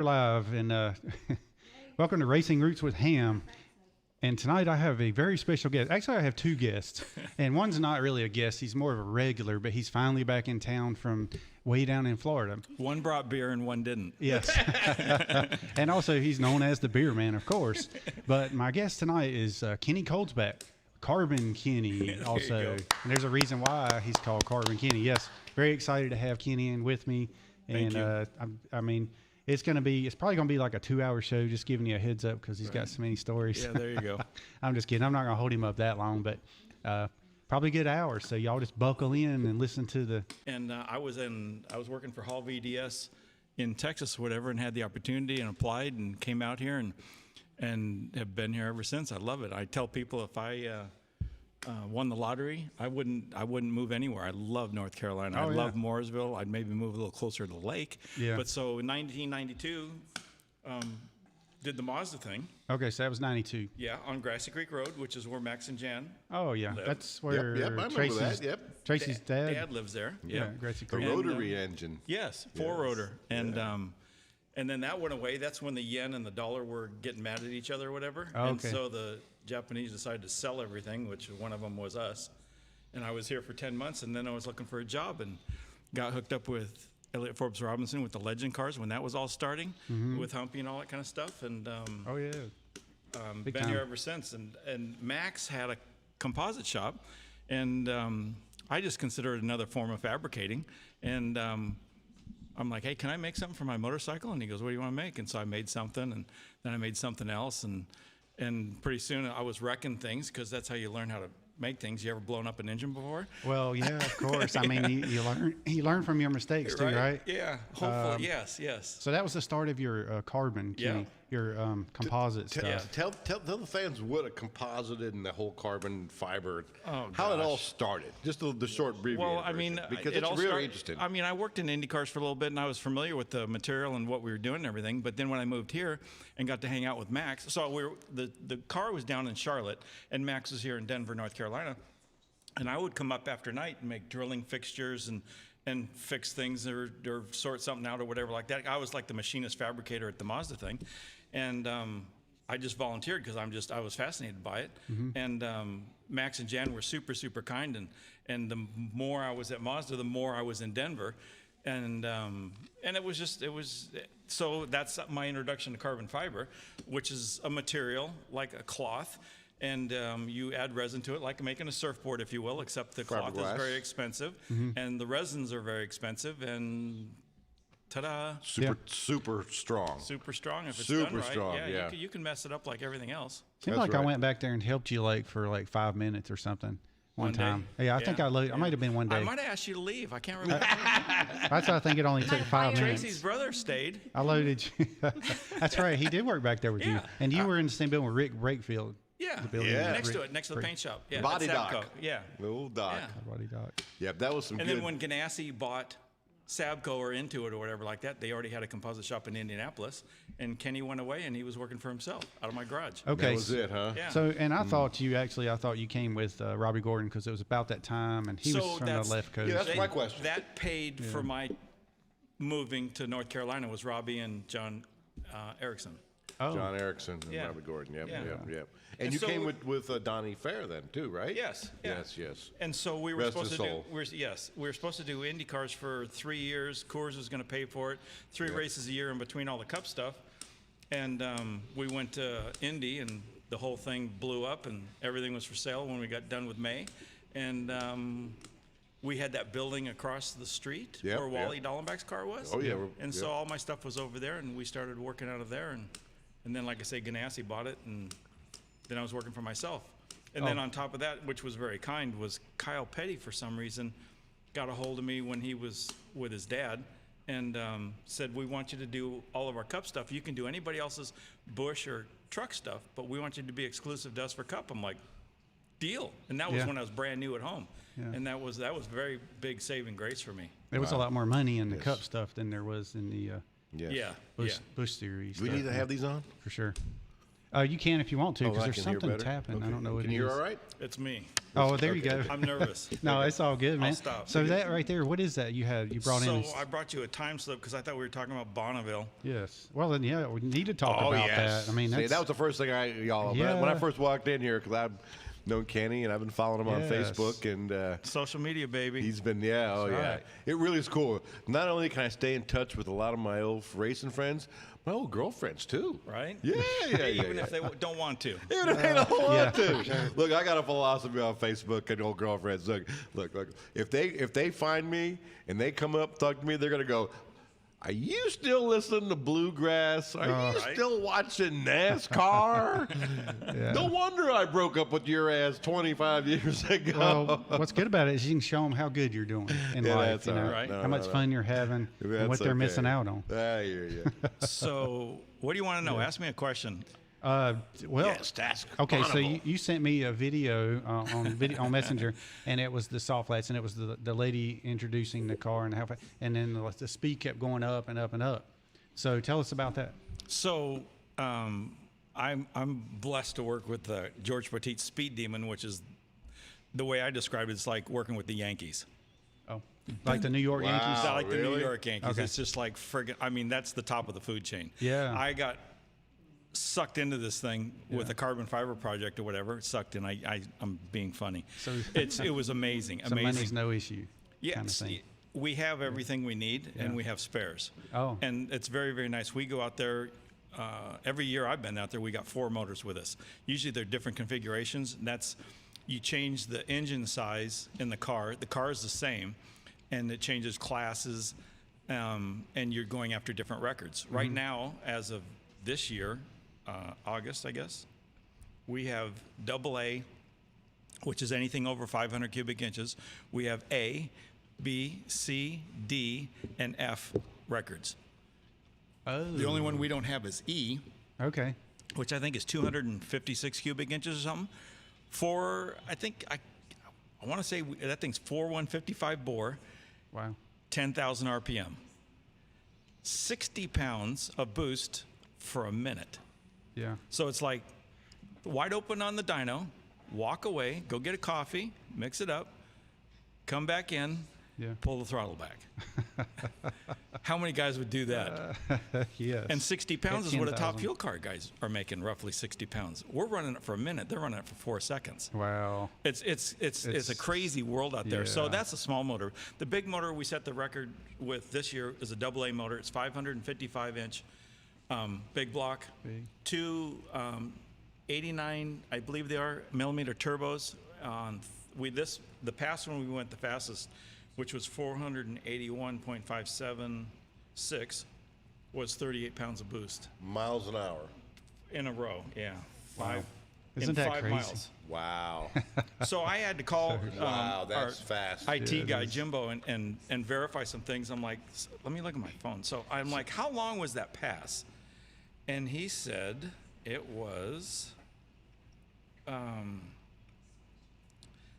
Live and welcome to Racing Roots with Hamm. And tonight I have a very special guest. Actually, I have two guests, and one's not really a guest. He's more of a regular, but he's finally back in town from way down in Florida. One brought beer and one didn't. Yes. And also he's known as the Beer Man, of course. But my guest tonight is Kenny Koldsbaek, Carbon Kenny also. And there's a reason why he's called Carbon Kenny. Yes, very excited to have Kenny in with me. Thank you. I mean, it's probably going to be like a 2-hour show, just giving you a heads up because he's got so many stories. Yeah, there you go. I'm just kidding. I'm not going to hold him up that long, but probably a good hour. So y'all just buckle in and listen to the. And I was working for Hall VDS in Texas or whatever, and had the opportunity and applied and came out here and have been here ever since. I love it. I tell people if I won the lottery, I wouldn't move anywhere. I love North Carolina. I love Mooresville. I'd maybe move a little closer to the lake. Yeah. But so in 1992, did the Mazda thing. Okay, so that was 92. Yeah, on Grassy Creek Road, which is where Max and Jan Oh, yeah. live. That's where Yep, I remember Tracy's, that, yep. Tracy's dad. Dad lives there. Yeah, Yep. Grassy The Creek. rotary engine. Yes, four-rotor. And then that went away. That's when the yen and the dollar were getting mad at each other or whatever. Oh, And okay. so the Japanese decided to sell everything, which one of them was us. And I was here for 10 months, and then I was looking for a job and got hooked up with Elliott Forbes Robinson with the Legend cars when that was all starting, with Humpy and all that kind of stuff. And Oh, yeah. Big been time. here ever since. And Max had a composite shop, and I just consider it another form of fabricating. And I'm like, hey, can I make something for my motorcycle? And he goes, what do you want to make? And so I made something, and then I made something else, and pretty soon I was wrecking things because that's how you learn how to make things. You ever blown up an engine before? Well, yeah, of course. I mean, you learn from your mistakes too, right? Yeah. Hopefully, yes. So that was the start of your carbon, Kenny, your composite stuff. Tell the fans what a composite and the whole carbon fiber, Oh, how it gosh. all started. Just the short abbreviated Well, I mean, version, because it it's all really started- interesting. I mean, I worked in Indy cars for a little bit, and I was familiar with the material and what we were doing and everything. But then when I moved here and got to hang out with Max, so the car was down in Charlotte, and Max was here in Denver, North Carolina. And I would come up after night and make drilling fixtures and fix things or sort something out or whatever like that. I was like the machinist fabricator at the Mazda thing, and I just volunteered because I was fascinated by it. And Max and Jan were super, super kind, and the more I was at Mazda, the more I was in Denver, and it was so that's my introduction to carbon fiber, which is a material like a cloth. And you add resin to it, like making a surfboard, if you will, except the cloth is Fiberglass. very expensive, and the resins are very expensive, and ta-da, Super strong. super strong if it's Super done right. strong, yeah. You can mess it up like everything else. Seemed That's like I right. went back there and helped you for 5 minutes or something one One day. time. Yeah, I think I might have been one I day. might have asked you to leave. I can't remember. That's why I think it only took 5 minutes. Tracy's brother stayed. I loaded you. That's right. He did work back there with you. Yeah. And you were in the same building with Rick Brakefield. Yeah, The building Yeah. next to Rick- it, next to the paint shop. Yeah, Body that's Sabco. dock. Yeah. Little dock. Yeah. Body dock. Yeah, that was some And good. then when Ganassi bought Sabco or Intuit or whatever like that, they already had a composite shop in Indianapolis, and Kenny went away and he was working for himself out of my garage. Okay. that was it, huh? Yeah. So, and I thought you came with Robbie Gordon because it was about that time, and he was So from the that's- left coast. Yeah, that's my question. That paid for my moving to North Carolina was Robbie and John Erickson. Oh, John Erickson and Yeah. Robbie Gordon. Yep, Yeah. yep. And And you so- came with Donnie Fair then too, right? Yes. Yeah. Yes. And so we were Rest supposed his to do. soul. We were supposed to do Indy cars for 3 years. Coors was going to pay for it. 3 races a year in between all the Cup stuff. And we went to Indy, and the whole thing blew up, and everything was for sale when we got done with May. And we had that building across the street Yep, where Wally yep. Dallenbach's car was. Oh, yeah, And so all my stuff was over there, and we started working out of there. And then, like I say, Ganassi bought it, and then I was working for myself. And then on top of that, which was very kind, was Kyle Petty, for some reason, got a hold of me when he was with his dad and said, we want you to do all of our Cup stuff. You can do anybody else's Bush or truck stuff, but we want you to be exclusive to us for Cup. I'm like, deal. And that was Yeah. when I was brand new at home. Yeah. And that was very big saving grace for me. there was a lot more money in the Cup stuff than there was in the Yes. Yeah. Bush Series. We stuff, need to have these on. for sure. You can if you want to, because I there's can hear something better. tapping. Okay. I don't know what Can it you is. hear all right? It's me. Oh, there you go. I'm nervous. No, it's all good, man. I'll stop. So that right there, what is that you brought So in? I brought you a time slip because I thought we were talking about Bonneville. Yes. Well, then, yeah, we need to talk Oh, about yes. that. I mean, See, that's, that was the first thing y'all. Yeah. When I first walked in here, because I've known Kenny and I've been following him on Yes. Facebook, and Social media, baby. he's been, That's yeah. right. It really is cool. Not only can I stay in touch with a lot of my old racing friends, my old girlfriends too. right? Yeah. Even if they don't want to. Even if they don't want yeah. to. Look, I got a philosophy on Facebook and old girlfriends. Look. If they find me and they come up talk to me, they're gonna go, "Are you still listening to bluegrass? Are you Right. still watching NASCAR? Yeah. No wonder I broke up with your ass 25 years ago." Well, what's good about it is you can show them how good you're doing in Yeah, life. that's You know, all right. No, how much no. fun you're having and That's what they're okay. missing out on. I hear you. So, what do you want to know? Ask me a question. Well, Yes, ask okay, so Bonneville. you sent me a video on Messenger, and it was the soft flats, and it was the lady introducing the car and and then the speed kept going up and up and up. So tell us about that. So, I'm blessed to work with George Petit's Speed Demon, which is the way I describe it. It's like working with the Yankees. Oh, like the New York Wow. Yankees. Not like the New really? York Yankees. Okay. It's just like friggin'. I mean, that's the top of the food chain. Yeah. I got sucked into this thing with a carbon fiber project or whatever. Sucked in. I'm being funny. So- It was amazing. So amazing. money's no issue. Yes, kind of thing. we have everything we need, and we have spares. Oh. And it's very, very nice. We go out there, every year I've been out there, we got 4 motors with us. Usually they're different configurations. And that's, you change the engine size in the car. The car is the same, and it changes classes, and you're going after different records. Mm-hmm. Right now, as of this year, August, I guess, we have AA, which is anything over 500 cubic inches. We have A, B, C, D, and F records. Oh. The only one we don't have is E, Okay. which I think is 256 cubic inches or something. I want to say that thing's 4,155 bore, Wow. 10,000 RPM. 60 pounds of boost for a minute. Yeah. So it's like wide open on the dyno, walk away, go get a coffee, mix it up, come back in, Yeah. pull the throttle back. How many guys would do that? Yes. And 60 pounds is what a top 10,000. fuel car guys are making, roughly 60 pounds. We're running it for a minute. They're running it for 4 seconds. Wow. It's a crazy world out there. So Yeah. that's a small motor. The big motor we set the record with this year is a AA motor. It's 555 inch, big block, Big. two 89, I believe they are, millimeter turbos. The past one we went the fastest, which was 481.576, was 38 pounds of boost Miles an hour. in a row. Yeah, Isn't in that 5 crazy? miles. Wow. So I had to call Wow, our that's fast. IT Yeah, it guy is. Jimbo and verify some things. I'm like, let me look at my phone. So I'm like, how long was that pass? And he said it was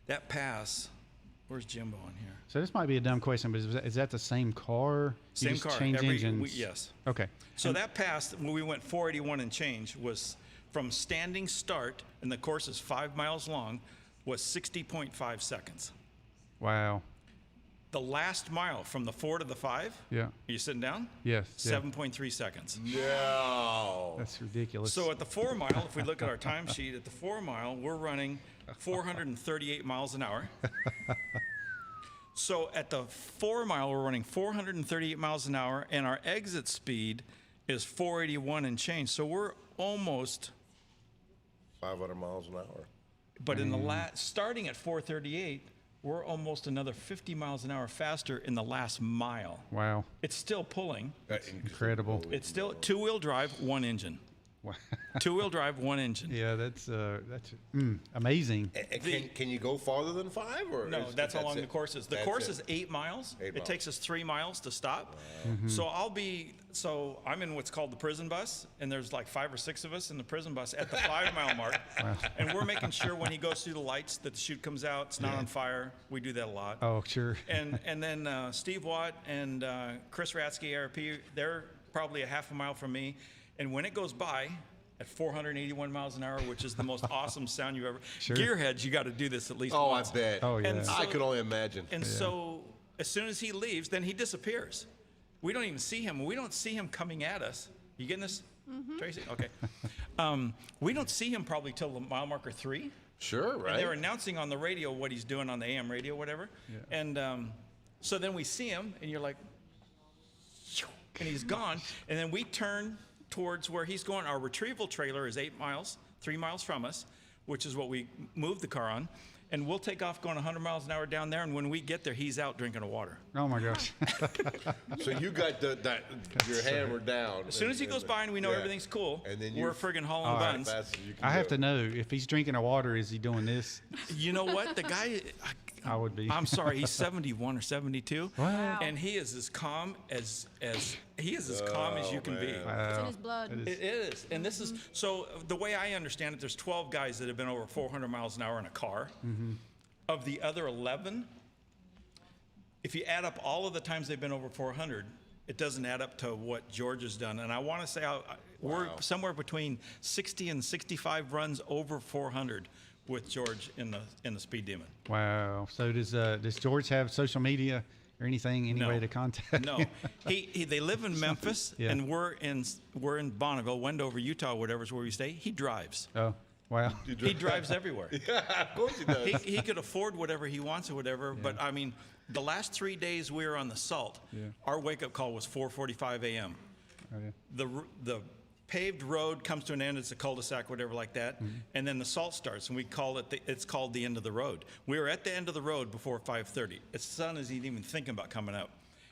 that pass. Where's Jimbo on here? So this might be a dumb question, but is that the same car? You Same just car. Change engines. Yes. Okay. So that pass, when we went 481 and change, was from standing start, and the course is 5 miles long, was 60.5 seconds. Wow. The last mile from the 4 to the 5, Yeah. are you sitting down? Yes. Yeah. 7.3 seconds. No. That's ridiculous. So at the 4 mile, if we look at our timesheet, at the 4 mile, we're running 438 miles an hour. So at the 4 mile, we're running 438 miles an hour, and our exit speed is 481 and change. So we're almost, 500 miles an hour. but in the starting at 438, we're almost another 50 miles an hour faster in the last mile. Wow. It's still pulling. Incredible. It's still 2-wheel drive, 1 engine. Wow. 2-wheel drive, 1 engine. Yeah, that's amazing. Can you go farther than 5? Or No, that's how long the course is. The That's course it. is 8 miles. 8 It miles. takes us 3 miles to stop. So I'm in what's called the prison bus, and there's like 5 or 6 of us in the prison bus at the 5 mile mark. And we're making sure when he goes through the lights that the chute comes out, it's not on fire. We do that a lot. Oh, sure. And then Steve Watt and Chris Ratsky, ARP, they're probably a half a mile from me. And when it goes by at 481 miles an hour, which is the most awesome sound you ever. Sure. Gearheads, you got to do this at least Oh, once. I bet. Oh, yeah. And I could only imagine. And so as soon as he leaves, then he disappears. We don't even see him. We don't see him coming at us. You getting this, Tracy? Okay. We don't see him probably till mile marker 3. Sure, right. And they're announcing on the radio what he's doing on the AM radio, whatever. Yeah. And so then we see him, and you're like, and he's gone. And then we turn towards where he's going. Our retrieval trailer is 8 miles, 3 miles from us, which is what we moved the car on. And we'll take off going 100 miles an hour down there. And when we get there, he's out drinking water. Oh my gosh. So you got your hammer down. As soon as he goes by and we know everything's cool, and then we're friggin' hauling buns. Fast as you can I have go. to know if he's drinking the water. Is he doing this? You know what? The guy, I would be. I'm sorry, he's 71 or 72. Wow. And he is as calm as calm as you can be. It's in his blood. It is. And this is, so the way I understand it, there's 12 guys that have been over 400 miles an hour in a car. Of the other 11, if you add up all of the times they've been over 400, it doesn't add up to what George has done. And I want to say we're somewhere between 60 and 65 runs over 400 with George in the Speed Demon. Wow. So does George have social media or anything, any No. way to contact? No, they live in Memphis, Yeah. and we're in Bonneville, Wendover, Utah, whatever is where we stay. He drives. Oh, wow. He drives everywhere. Yeah, of course he does. He could afford whatever he wants or whatever, but I mean, the last 3 days we were on the Salt, our wake-up call was 4:45 a.m. Oh, yeah. The paved road comes to an end. It's a cul-de-sac, whatever like that, and then the Salt starts, and we call it. It's called the end of the road. We were at the end of the road before 5:30. The sun isn't even thinking about coming up,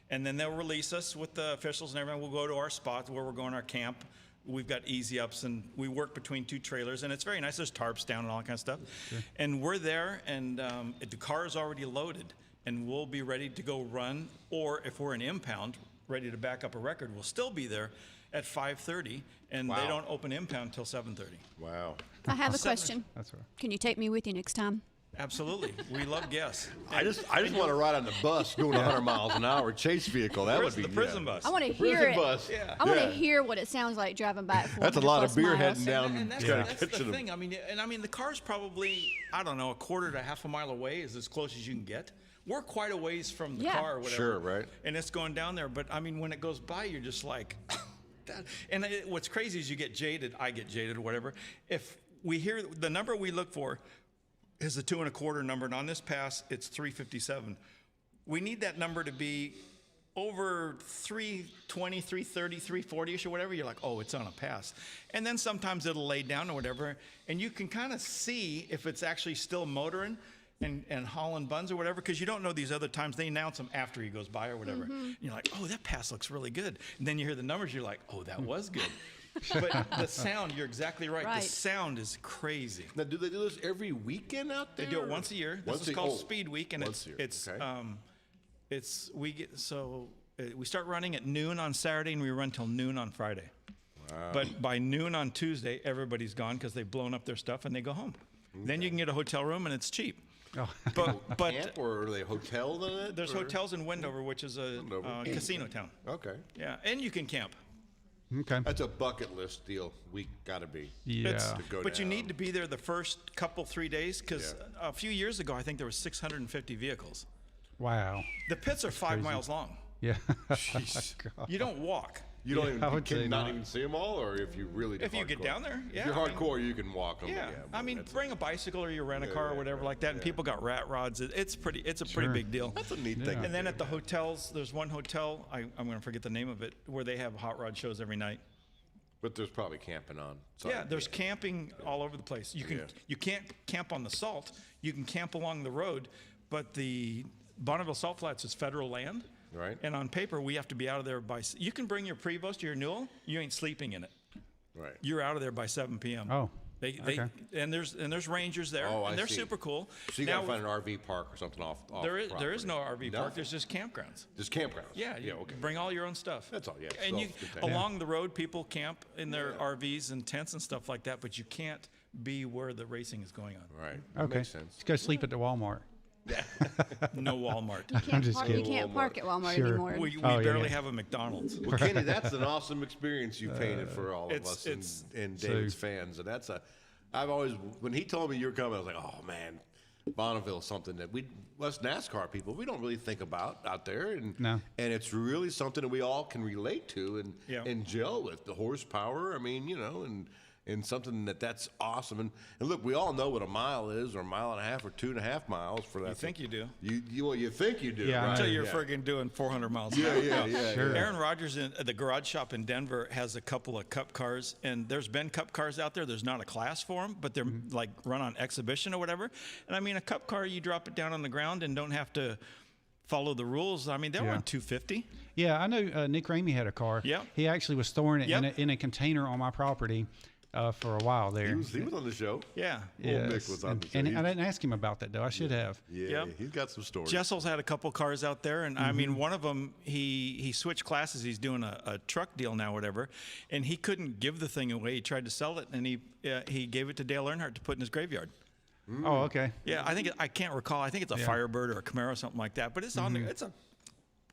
and then they'll release us with the officials and everyone. We'll go to our spots where we're going, our camp. We've got easy ups, and we work between 2 trailers, and it's very nice. There's tarps down and all that kind of stuff. Sure. And we're there, and the car is already loaded, and we'll be ready to go run. Or if we're an impound, ready to back up a record, we'll still be there at 5:30, and they don't open impound till 7:30. Wow. I have a question. That's right. Can you take me with you next time? Absolutely, we love guests. I just want to ride on the bus going 100 miles an hour, chase vehicle. That would be The prison bus. I want to hear Prison it. bus. Yeah. I want to hear what it sounds like driving back. That's a lot of 400+ beer miles. heading down. And that's, kinda that's the catching 'em. thing. I mean, the car's probably, I don't know, a quarter to half a mile away is as close as you can get. We're quite a ways from the car or whatever. Sure, right. And it's going down there. But, I mean, when it goes by, you're just like, that. And what's crazy is you get jaded. I get jaded or whatever. If we hear the number we look for is the 2 1/4 number, and on this pass, it's 357. We need that number to be over 320, 330, 340-ish or whatever. You're like, oh, it's on a pass. And then sometimes it'll lay down or whatever, and you can kind of see if it's actually still motoring and hauling buns or whatever, because you don't know these other times. They announce them after he goes by or whatever. And you're like, oh, that pass looks really good. And then you hear the numbers, you're like, oh, that was good. But the sound, you're exactly right. Right. The sound is crazy. Now, do they do this every weekend out there? They do it once a year. This is called Speed Week, and once a year. we start running at noon on Saturday, and we run till noon on Friday. Wow. But by noon on Tuesday, everybody's gone because they've blown up their stuff and they go home. Then you can get a hotel room, and it's cheap. Oh. But Camp, or are they hotels in it? there's or? hotels in Wendover, which is a casino town. Okay. Yeah, and you can camp. Okay. That's a bucket list deal. We got to be. Yeah. To go But you down. need to be there the first 3 days, because a few years ago, I think there was 650 vehicles. Wow. The pits are 5 miles long. Yeah. Jeez. You don't walk. You don't Yeah, even I would say not not. even see them all, or if you really do If you get hardcore? down there, yeah. If you're I mean, hardcore, you can walk them. Yeah, I mean, that's bring a bicycle or you rent a car or whatever like that, and people got rat rods. It's a pretty Sure. big deal. a neat thing. And then at the hotels, there's one hotel, I'm going to forget the name of it, where they have hot rod shows every night. But there's probably camping on. Yeah, there's camping all over the place. You can't camp on the Salt. You can camp along the road, but the Bonneville Salt Flats is federal land. Right. And on paper, we have to be out of there by. You can bring your Prevost to your Newell. You ain't sleeping in it. Right. You're out of there by 7 p.m. Oh, They and there's rangers there, Oh, I and they're see. super cool. So you got to find an RV park or something off. There is no RV park. Nothing. There's just campgrounds. Just campgrounds. Yeah, you okay. bring all your own stuff. That's all, yeah, And you self-contained. along the road, people camp in their RVs and tents and stuff like that, but you can't be where the racing is going on. Right. okay. Makes sense. Let's go sleep at the Walmart. No Walmart. I'm just You kidding. can't park at Walmart Sure. anymore. We Oh, yeah, barely yeah. have a McDonald's. Well, Kenny, that's an awesome experience you painted for all of it's- us and David's fans. And I've always, when he told me you were coming, I was like, oh man, Bonneville is something that us NASCAR people, we don't really think about out there. And No. and it's really something that we all can relate to and gel with the horsepower. I mean, and something that's awesome. And look, we all know what a mile is, or a mile and a half, or 2.5 miles for that. You think you do. You think you do, Yeah, I right? Until you're yeah. friggin' doing 400 miles. Yeah, an hour. yeah. Sure. Aaron Rodgers at the garage shop in Denver has a couple of cup cars, and there's been cup cars out there. There's not a class for them, but they're like run on exhibition or whatever. And I mean, a cup car, you drop it down on the ground and don't have to follow the rules. I mean, they were Yeah. on 250. Yeah, I know Nick Ramey had a car. Yep. He actually was storing it Yep. in a container on my property for a while there. He was on the show. Yeah. Old Nick Yes. was on the show. And He- I didn't ask him about that, though. I should have. Yeah, Yep. he's got some stories. Jessel's had a couple cars out there, and I mean, one of them, he switched classes. He's doing a truck deal now, whatever, and he couldn't give the thing away. He tried to sell it, and he gave it to Dale Earnhardt to put in his graveyard. Oh, okay. Yeah, I can't recall. I think it's a Yeah. Firebird or a Camaro, something like that. But it's on there. It's a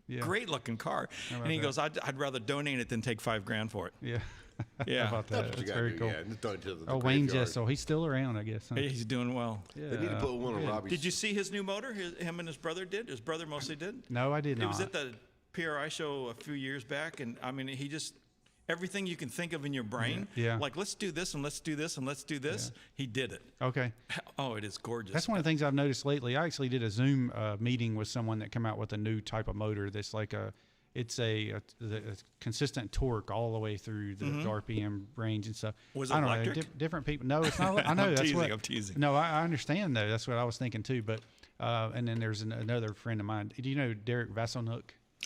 Yeah. great looking car, and he that? goes, I'd rather donate it than take $5,000 for it. Yeah. Yeah. How about That's that? what you That's gotta very do. cool. Yeah, just throw it to the Oh, Wayne graveyard. Jessel. He's still around, I guess. Huh? He's doing well. Yeah. They need to put one of Robbie's. Did you see his new motor? Him and his brother did. His brother mostly did. No, I did It not. was at the PRI show a few years back, and I mean, he just everything you can think of in your brain. Yeah. Like let's do this and let's do this and let's do this. He did it. Okay. Oh, it is gorgeous. That's one of the things I've noticed lately. I actually did a Zoom meeting with someone that came out with a new type of motor that's like it's a consistent torque all the way through the RPM range and stuff. Was it I don't electric? know. Different people. No, it's not. I know. That's teasing, what. I'm teasing. No, I understand though. That's what I was thinking too. But and then there's another friend of mine. Do you know Derek Vasselnook?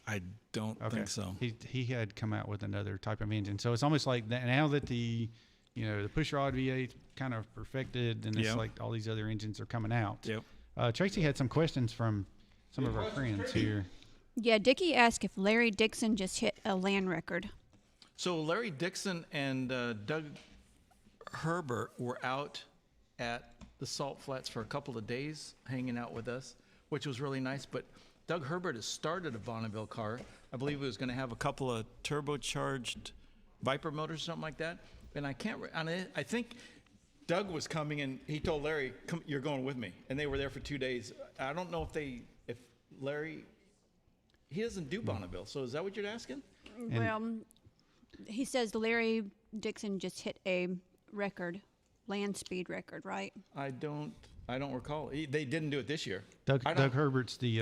I don't think so. He had come out with another type of engine. So it's almost like that, now that the push rod V8 kind of perfected, and it's Yep. like all these other engines are coming out. Yep. Tracy had some questions from some of our friends here. Yeah, Dickie asked if Larry Dixon just hit a land record. So Larry Dixon and Doug Herbert were out at the Salt Flats for a couple of days, hanging out with us, which was really nice. But Doug Herbert has started a Bonneville car. I believe he was going to have a couple of turbocharged Viper motors or something like that. And I think Doug was coming, and he told Larry, "Come, you're going with me." And they were there for 2 days. I don't know if Larry, he doesn't do Bonneville. So is that what you're asking? Well, he says Larry Dixon just hit a record, land speed record, right? I don't recall. They didn't do it this year. Doug Herbert's the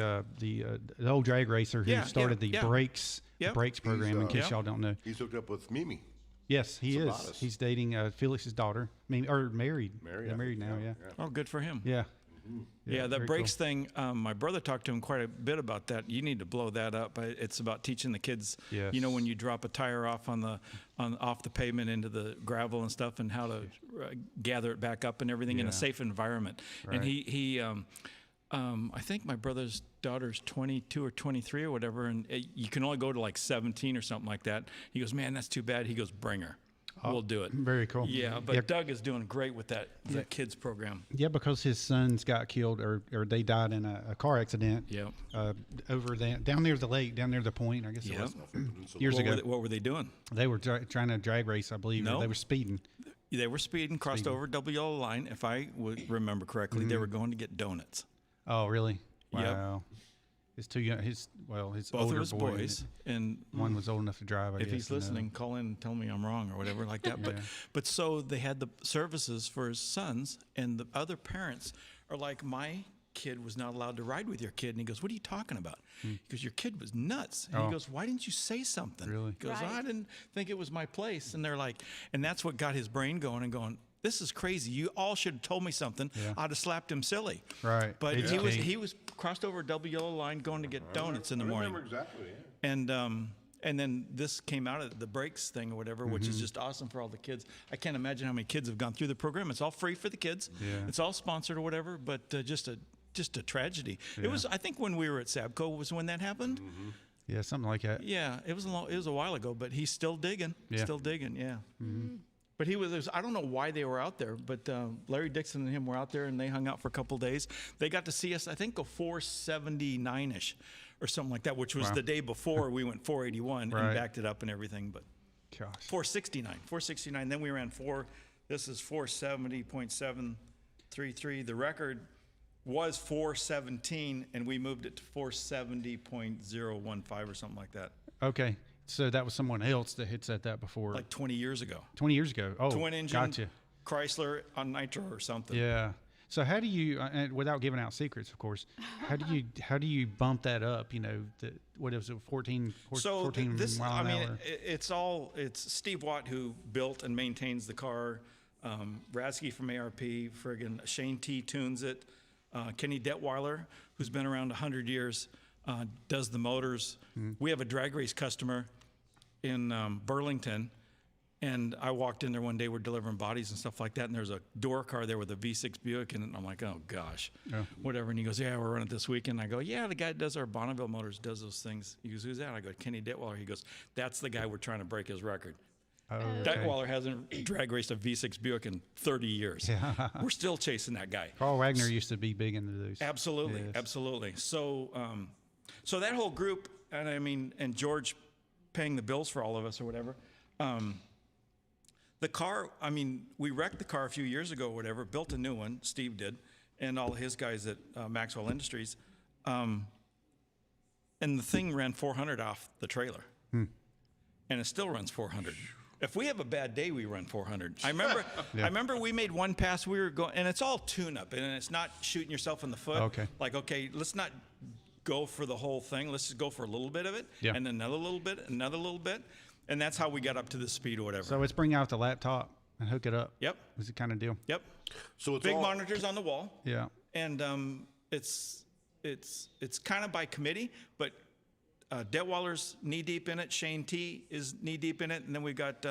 old drag racer who Yeah, started yeah, the yeah. brakes Yep. program. In case Yep. y'all don't know, He's hooked up with Mimi. yes, he Sabatis. is. He's dating Felix's daughter. I mean, or married. Married, They're I married think, now. yeah, Yeah. Oh, good for him. Yeah. Yeah, that very brakes thing, my brother talked to him quite a bit about that. You need to blow that up. It's about teaching the kids, Yes. when you drop a tire off off the pavement into the gravel and stuff, and how to gather it back up and everything in Yeah. a safe environment. And Right. I think my brother's daughter's 22 or 23 or whatever, and you can only go to like 17 or something like that. He goes, "Man, that's too bad." He goes, "Bring her. We'll do it." Very cool. Yeah, but Yeah. Doug is doing great with that kids program. Yeah, because his sons got killed or they died in a car accident. Yep. Over down near the lake, down near the point, I guess it Yep. was. Years What ago. what were they doing? They were trying to drag race, I believe. Or No. they were speeding. They were speeding, crossed over double yellow line. If I would remember correctly, they were going to get donuts. Oh, really? Yep. Wow. His two young, his Both older of his boy, boys, and One was old enough to drive. I if guess, he's listening, call in and tell me I'm wrong or whatever like that. But so they had the services for his sons, and the other parents are like, "My kid was not allowed to ride with your kid," and he goes, "What are you talking about?" He goes, "Your kid was nuts," and Oh. he goes, "Why didn't you say something?" Really? He goes, Right. "I didn't think it was my place," and they're like, and that's what got his brain going and going. This is crazy. You all should have told me something. Yeah. I'd have slapped him silly. Right. But Educate. he was crossed over a double yellow line going to get donuts in the morning. Exactly. Yeah. And then this came out of the brakes thing or whatever, which Mm-hmm. is just awesome for all the kids. I can't imagine how many kids have gone through the program. It's all free for the kids. Yeah. It's all sponsored or whatever, but just a tragedy. It was. I think when we were at Sabco was when that happened. Mm-hmm. Yeah, something like that. Yeah, it was a while ago, but he's still digging. Yeah. Still digging. Yeah. But I don't know why they were out there, but Larry Dixon and him were out there, and they hung out for a couple days. They got to see us, I think, go 479-ish or something like that, which was the day before we went 481 and backed it up and everything. But 469. Then we ran this is 470.733. The record was 417, and we moved it to 470.015 or something like that. Okay. So that was someone else that had set that before. Like 20 years ago. 20 years ago. Oh, twin engine, gotcha. Chrysler on nitro or something. Yeah. So how do you, without giving out secrets, of course, how do you bump that up? You know, what is it, 14 mile an hour? It's Steve Watt who built and maintains the car. Radsky from ARP, friggin' Shane T tunes it. Kenny Detweiler, who's been around 100 years, does the motors. We have a drag race customer in Burlington. And I walked in there one day, we're delivering bodies and stuff like that, and there's a door car there with a V6 Buick in it, and I'm like, oh, gosh, whatever. And he goes, yeah, we're running it this weekend. I go, yeah, the guy that does our Bonneville motors does those things. He goes, who's that? I go, Kenny Detweiler. He goes, that's the guy we're trying to break his record. Detweiler hasn't drag raced a V6 Buick in 30 years. Yeah. We're still chasing that guy. Carl Wagner used to be big into those. Absolutely, yes. Absolutely. So that whole group, and George paying the bills for all of us or whatever, the car, we wrecked the car a few years ago or whatever, built a new one, Steve did, and all his guys at Maxwell Industries. And the thing ran 400 off the trailer. And it still runs 400. If we have a bad day, we run 400. I remember we made one pass, we were going, and it's all tune-up, and it's not shooting yourself in the foot. Okay. Like, okay, let's not go for the whole thing. Let's just go for a little bit of it, and another little bit, another little bit. And that's how we got up to the speed or whatever. So let's bring out the laptop and hook it up. Yep. Was the kind of deal. Yep. So it's big monitors on the wall. Yeah. And it's kind of by committee, but Detweiler's knee deep in it. Shane T is knee deep in it, and then we got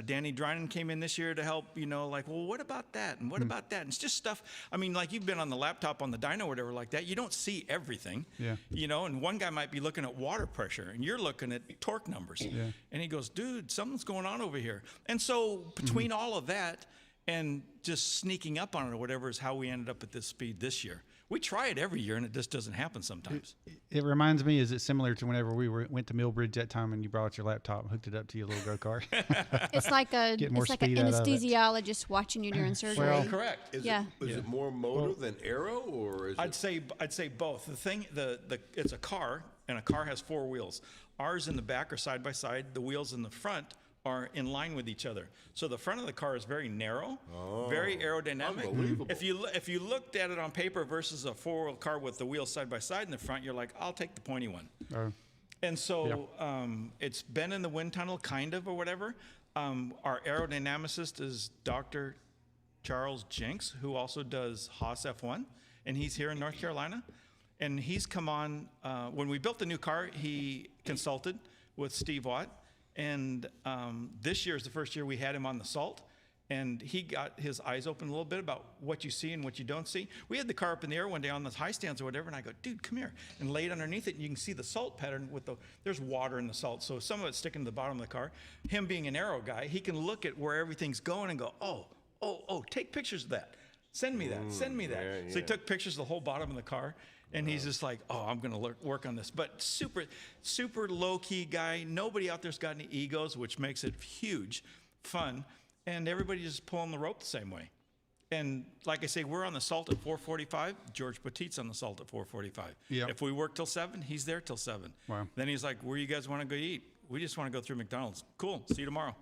Danny Drynan came in this year to help. Well, what about that and what about that? And it's just stuff. Like you've been on the laptop on the dyno or whatever like that. You don't see everything. Yeah. And one guy might be looking at water pressure, and you're looking at torque numbers. Yeah. And he goes, "Dude, something's going on over here." And so between all of that and just sneaking up on it or whatever is how we ended up at this speed this year. We try it every year, and it just doesn't happen sometimes. It reminds me, is it similar to whenever we went to Millbridge that time and you brought your laptop and hooked it up to your little go-kart? It's like an anesthesiologist watching you during surgery. Well, correct. Is it more motor than aero, or is I'd say both. The thing, it's a car, and a car has four wheels. Ours in the back are side by side. The wheels in the front are in line with each other. So the front of the car is very narrow, very aerodynamic. Unbelievable. If you looked at it on paper versus a four-wheel car with the wheels side by side in the front, you're like, I'll take the pointy one. And so it's been in the wind tunnel, kind of, or whatever. Our aerodynamicist is Dr. Charles Jenks, who also does Haas F1, and he's here in North Carolina. And he's come on, when we built the new car, he consulted with Steve Watt. And this year is the first year we had him on the salt, and he got his eyes open a little bit about what you see and what you don't see. We had the car up in the air one day on the high stands or whatever, and I go, dude, come here, and laid underneath it, and you can see the salt pattern there's water in the salt, so some of it's sticking to the bottom of the car. Him being an aero guy, he can look at where everything's going and go, oh, take pictures of that. Send me that. Yeah. So he took pictures of the whole bottom of the car. And he's just like, I'm going to work on this. But super, super low-key guy. Nobody out there's got any egos, which makes it huge, fun. And everybody's just pulling the rope the same way. And like I say, we're on the salt at 4:45. George Petit's on the salt at 4:45. Yep. If we work till 7, he's there till 7. Wow. Then he's like, where you guys want to go eat? We just want to go through McDonald's. Cool. See you tomorrow.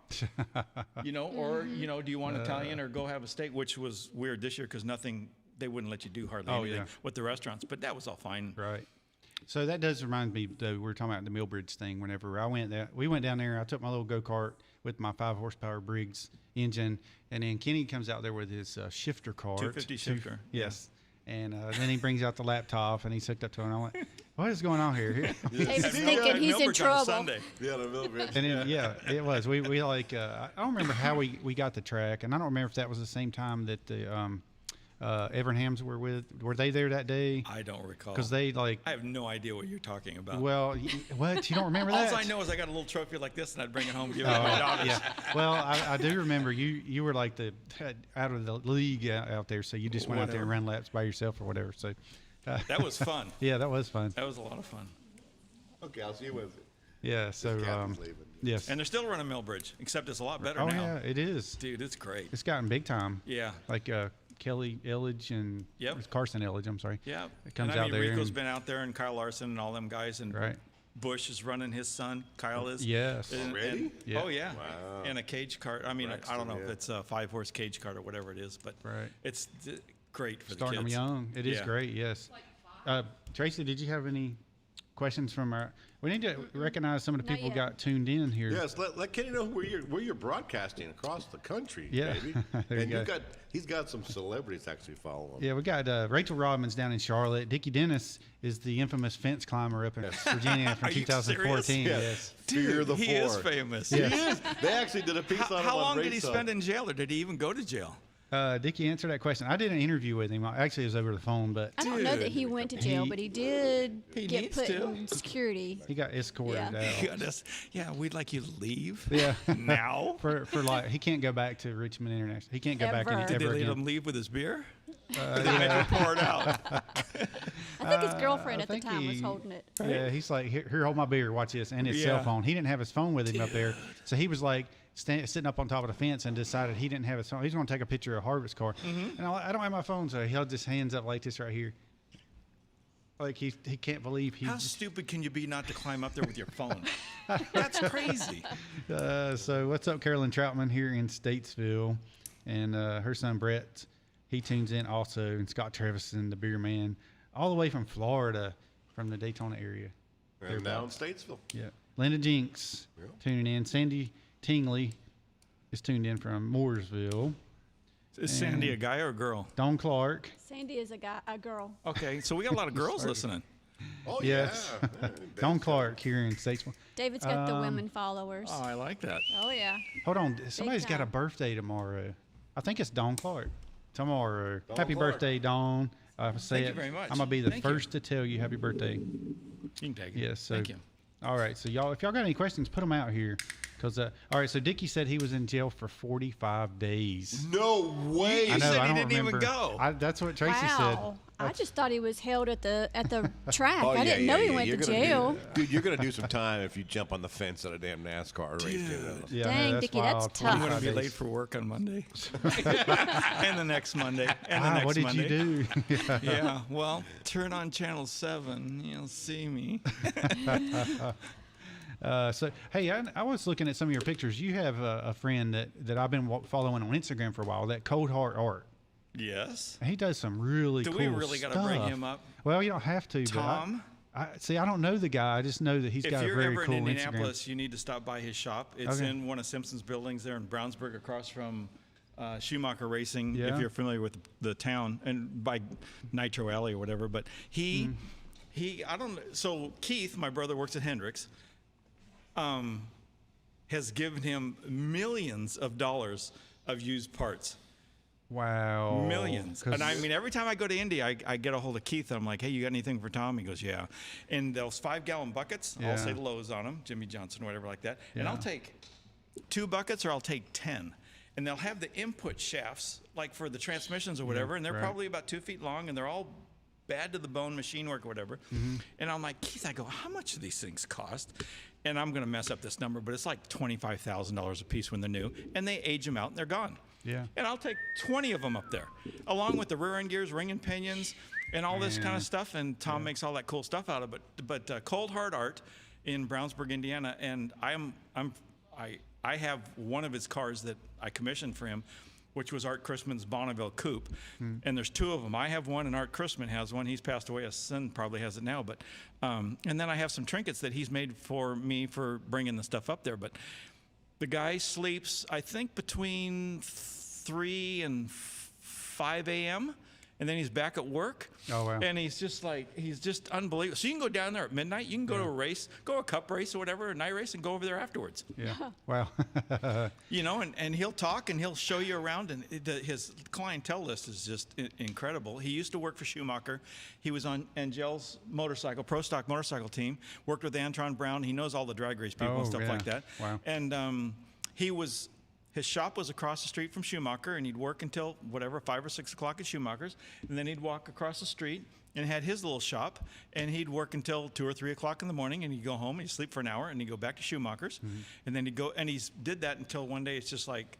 Do you want Italian or go have a steak? Which was weird this year because they wouldn't let you do hardly anything with the restaurants, but that was all fine. Right. So that does remind me, though, we were talking about the Millbridge thing. Whenever we went down there, I took my little go-kart with my 5-horsepower Briggs engine, and then Kenny comes out there with his shifter cart. 250 shifter. Yes. And then he brings out the laptop, and he's hooked up to it, and I'm like, what is going on here? David's thinking he's in trouble. Yeah, the Millbridge. And then, it was. We I don't remember how we got the track, and I don't remember if that was the same time that the Everett Hams were they there that day? I don't recall. Because they I have no idea what you're talking about. Well, what? You don't remember that? All I know is I got a little trophy like this, and I'd bring it home and give it to my daughters. Yeah. Well, I do remember you were like the out of the league out there, so you just went out there and ran laps by yourself or whatever. So that was fun. Yeah, that was fun. That was a lot of fun. Okay, I'll see you Wednesday. Yeah. So leaving. yes. And they're still running Millbridge, except it's a lot better Oh now. yeah, it is. Dude, it's great. It's gotten big time. Yeah. Like Kelly Elledge and Yep. Carson Elledge. I'm sorry. Yeah. It comes and out there. Rico's and- been out there, and Kyle Larson and all them guys, and Right. Bush is running his son. Kyle is. Yes. Already? Yeah. Oh yeah. Wow. And a cage cart. I mean, I don't know if it's a 5-horse cage cart or whatever it is, but Right. it's great for Starting the them kids. young. It is Yeah. great. Yes. Tracy, did you have any questions from our? We need to recognize some of the Not people yet. got tuned in here. Yes, let Kenny know where you're broadcasting across the country, Yeah. baby. There And you go. he's got some celebrities actually following. Yeah, we got Rachel Rodman's down in Charlotte. Dickie Dennis is the infamous fence climber up in Virginia from Are you 2014. serious? Yes. Fear the he Four. is famous. Yeah. He is. They actually did a piece on him How on long did he Race Hub. spend in jail, or did he even go to jail? Dickie, answer that question. I did an interview with him. Actually, it was over the phone, but I don't know that Dude. he went to jail, He- but he did He get needs put to. in security. he got escorted Yeah. out. Yeah, we'd like you to leave. Yeah. Now? For like he can't go back to Richmond International. He can't go back Ever. any, Did they ever let again. him leave with his beer? Yeah. Pour it out. I think his girlfriend at the think time was he- holding it. Yeah, he's like, here, hold my beer, watch this, and his cell Yeah. phone. He didn't have his phone with him up there, so he was like sitting up on top of the fence and decided he didn't have his phone. He's going to take a picture of Harvard's car, and I don't have my phone, so he held his hands up like this right here, like he can't believe he. How stupid can you be not to climb up there with your phone? That's crazy. So what's up, Carolyn Troutman here in Statesville, and her son Brett, he tunes in also, and Scott Trevison, the beer man, all the way from Florida, from the Daytona area. And now in Statesville. Yeah. Linda Jinks Yeah. tuning in. Sandy Tingley is tuned in from Mooresville. Is Sandy a guy or a girl? Don Clark. Sandy is a girl. Okay, so we got a lot of girls listening. Oh, Yes. yeah. Don Clark here in Statesville. David's got the women followers. Oh, I like that. Oh yeah. Hold on. Somebody's got a time. birthday tomorrow. I think it's Don Clark. Tomorrow. Don Happy Clark. birthday, Don. Thank you very much. I'm going to be the Thank you. first to tell you happy birthday. You can take it. Yes. So, Thank you. All right. So, y'all, if y'all got any questions, put them out here. All right. So, Dickie said he was in jail for 45 days. No way. I know. said I he don't didn't even remember. go. That's what Tracy Wow. I just thought he was held at the track. Oh, I didn't know he went You're to gonna jail. Dude, you're going to do some time if you jump on the fence at a damn NASCAR race. Dude. Dude. Yeah, Dang, that's Dickie, that's wild. tough. I'm going to 45 be days. late for work on Monday. And the next Monday. And the Ah, next what did Monday. you do? Yeah, well, turn on channel 7. You'll see me. So, hey, I was looking at some of your pictures. You have a friend that I've been following on Instagram for a while, that Cold Heart Art. Yes. He does some really Do cool we really got to bring stuff. him up? Well, you don't have to. Tom? But see, I don't know the guy. I just know that he's If got a you're very ever cool in Instagram. Indianapolis, you need to stop by his shop. It's Okay. in one of Simpson's buildings there in Brownsburg, across from Schumacher Racing, Yeah. if you're familiar with the town, and by Nitro Alley or whatever. But he, I don't know. So Keith, my brother, works at Hendrix, has given him millions of dollars of used parts. Wow. Millions. 'Cause- And I mean, every time I go to Indy, I get a hold of Keith. And I'm like, hey, you got anything for Tom? He goes, yeah. And those 5-gallon buckets, Yeah. I'll say Lowe's on them, Jimmy Johnson, whatever like that. And Yeah. I'll take 2 buckets or I'll take 10. And they'll have the input shafts, like for the transmissions or whatever, and they're right. probably about 2 feet long, and they're all bad to the bone machine work or whatever. Mm-hmm. And I'm like, Keith, I go, how much do these things cost? And I'm going to mess up this number, but it's like $25,000 a piece when they're new. And they age them out, and they're gone. Yeah. And I'll take 20 of them up there, along with the rear end gears, ring and pinions, and all this kind Man. of stuff. And Tom makes all that cool stuff out of it. But Cold Hard Art in Brownsburg, Indiana, and I have one of his cars that I commissioned for him, which was Art Christman's Bonneville Coupe. And there's 2 of them. I have one, and Art Christman has one. He's passed away. His son probably has it now. But and then I have some trinkets that he's made for me for bringing the stuff up there. But the guy sleeps, I think, between 3 and 5 a.m. and then he's back at work. Oh, wow. And he's just unbelievable. So you can go down there at midnight. You can go to a race, go a cup race or whatever, a night race, and go over there afterwards. Yeah. Wow. You know, and he'll talk and he'll show you around, and his clientele list is just incredible. He used to work for Schumacher. He was on Angel's motorcycle, pro stock motorcycle team, worked with Antron Brown. He knows all the drag race people and stuff like that. Wow. And his shop was across the street from Schumacher, and he'd work until whatever, 5 or 6 o'clock at Schumacher's, and then he'd walk across the street and had his little shop, and he'd work until 2 or 3 o'clock in the morning, and he'd go home and he'd sleep for an hour, and he'd go back to Schumacher's, and then he'd go, and he did that until one day it's just like,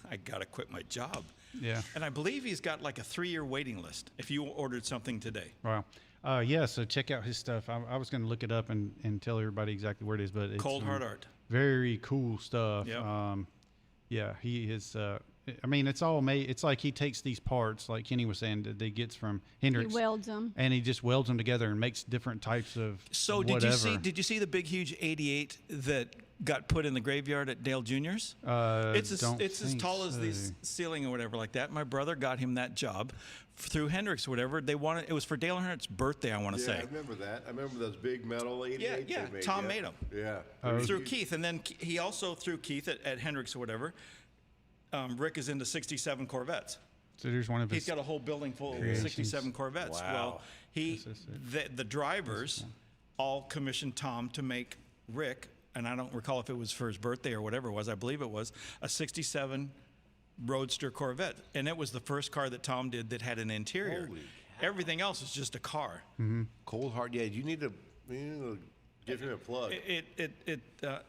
I gotta quit my job. Yeah. And I believe he's got like a 3-year waiting list if you ordered something today. Wow. Yeah, so check out his stuff. I was going to look it up and tell everybody exactly where it is, but it's Cold Hard Art. very cool stuff. Yep. Yeah, he is. I mean, it's all made. It's like he takes these parts, like Kenny was saying, that he gets from Hendrix, He welds them. and he just welds them together and makes different types of. So whatever. did you see the big huge 88 that got put in the graveyard at Dale Jr.'s? It's as tall as the ceiling or whatever like that. My brother got him that job through Hendrix or whatever. It was for Dale Earnhardt's birthday, I want to say. I remember that. I remember those big metal 88s. Yeah. they made. Tom made them. Yeah. Through Keith, and then he also through Keith at Hendrix or whatever. Rick is into 67 Corvettes. So there's one of his. He's got a whole building full of creations. 67 Corvettes. Wow. Well, the drivers all commissioned Tom to make Rick, and I don't recall if it was for his birthday or whatever it was. I believe it was a 67 Roadster Corvette, and it was the first car that Tom did that had an interior. Holy Everything else was just a car. Cold Hard. Yeah, you need to give him a plug.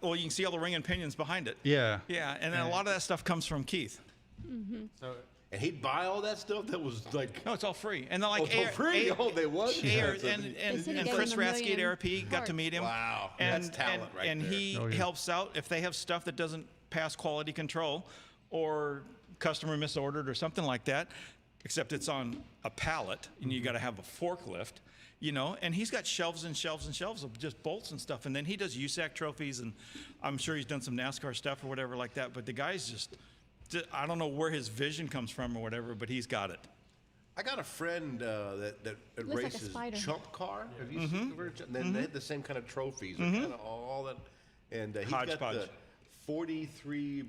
Well, you can see all the ring and pinions behind it. Yeah. Yeah, and then a lot of that stuff comes from Keith. So And he'd buy all that stuff that was like. No, it's all free. And then like Oh, for free? They was? Air, Yeah. and They said he and gave Chris him a Ratsky at million ARP got to meet him. Wow. And, That's talent right and there. he Oh, yeah. helps out if they have stuff that doesn't pass quality control or customer misordered or something like that, except it's on a pallet and you got to have a forklift, you know, and he's got shelves and shelves and shelves of just bolts and stuff. And then he does USAC trophies, and I'm sure he's done some NASCAR stuff or whatever like that. But the guy's just, I don't know where his vision comes from or whatever, but he's got it. I got a friend that Looks like a races spider. Chump Car. Have you seen the and then they had the same kind of trophies, kind of all that. And he's got the Hodgepodge. 43,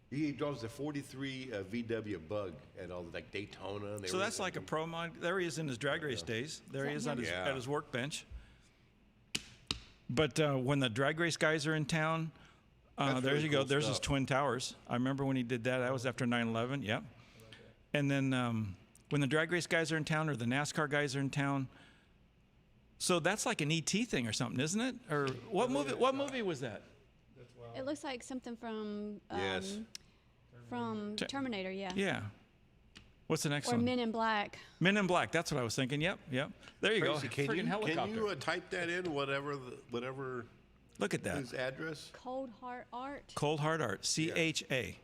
he drives the 43 VW Bug at all like Daytona. And So that's like a pro mod. There he is in his drag race days. There he is that at him? at his workbench. But when the drag race guys are in town, That's there really you go. cool There's his stuff. Twin Towers. I remember when he did that. That was after 9/11. Yep. And then when the drag race guys are in town or the NASCAR guys are in town, so that's like an ET thing or something, isn't it? Or what movie? What movie was that? It looks like something from Yes. Terminator, yeah. Yeah. What's the next Or one? Men in Black. Men in Black. That's what I was thinking. Yep. There you Tracy, go. can Friggin' helicopter. you type that in whatever Look at that. his address? Cold Heart Art. Cold Hard Art. CHA.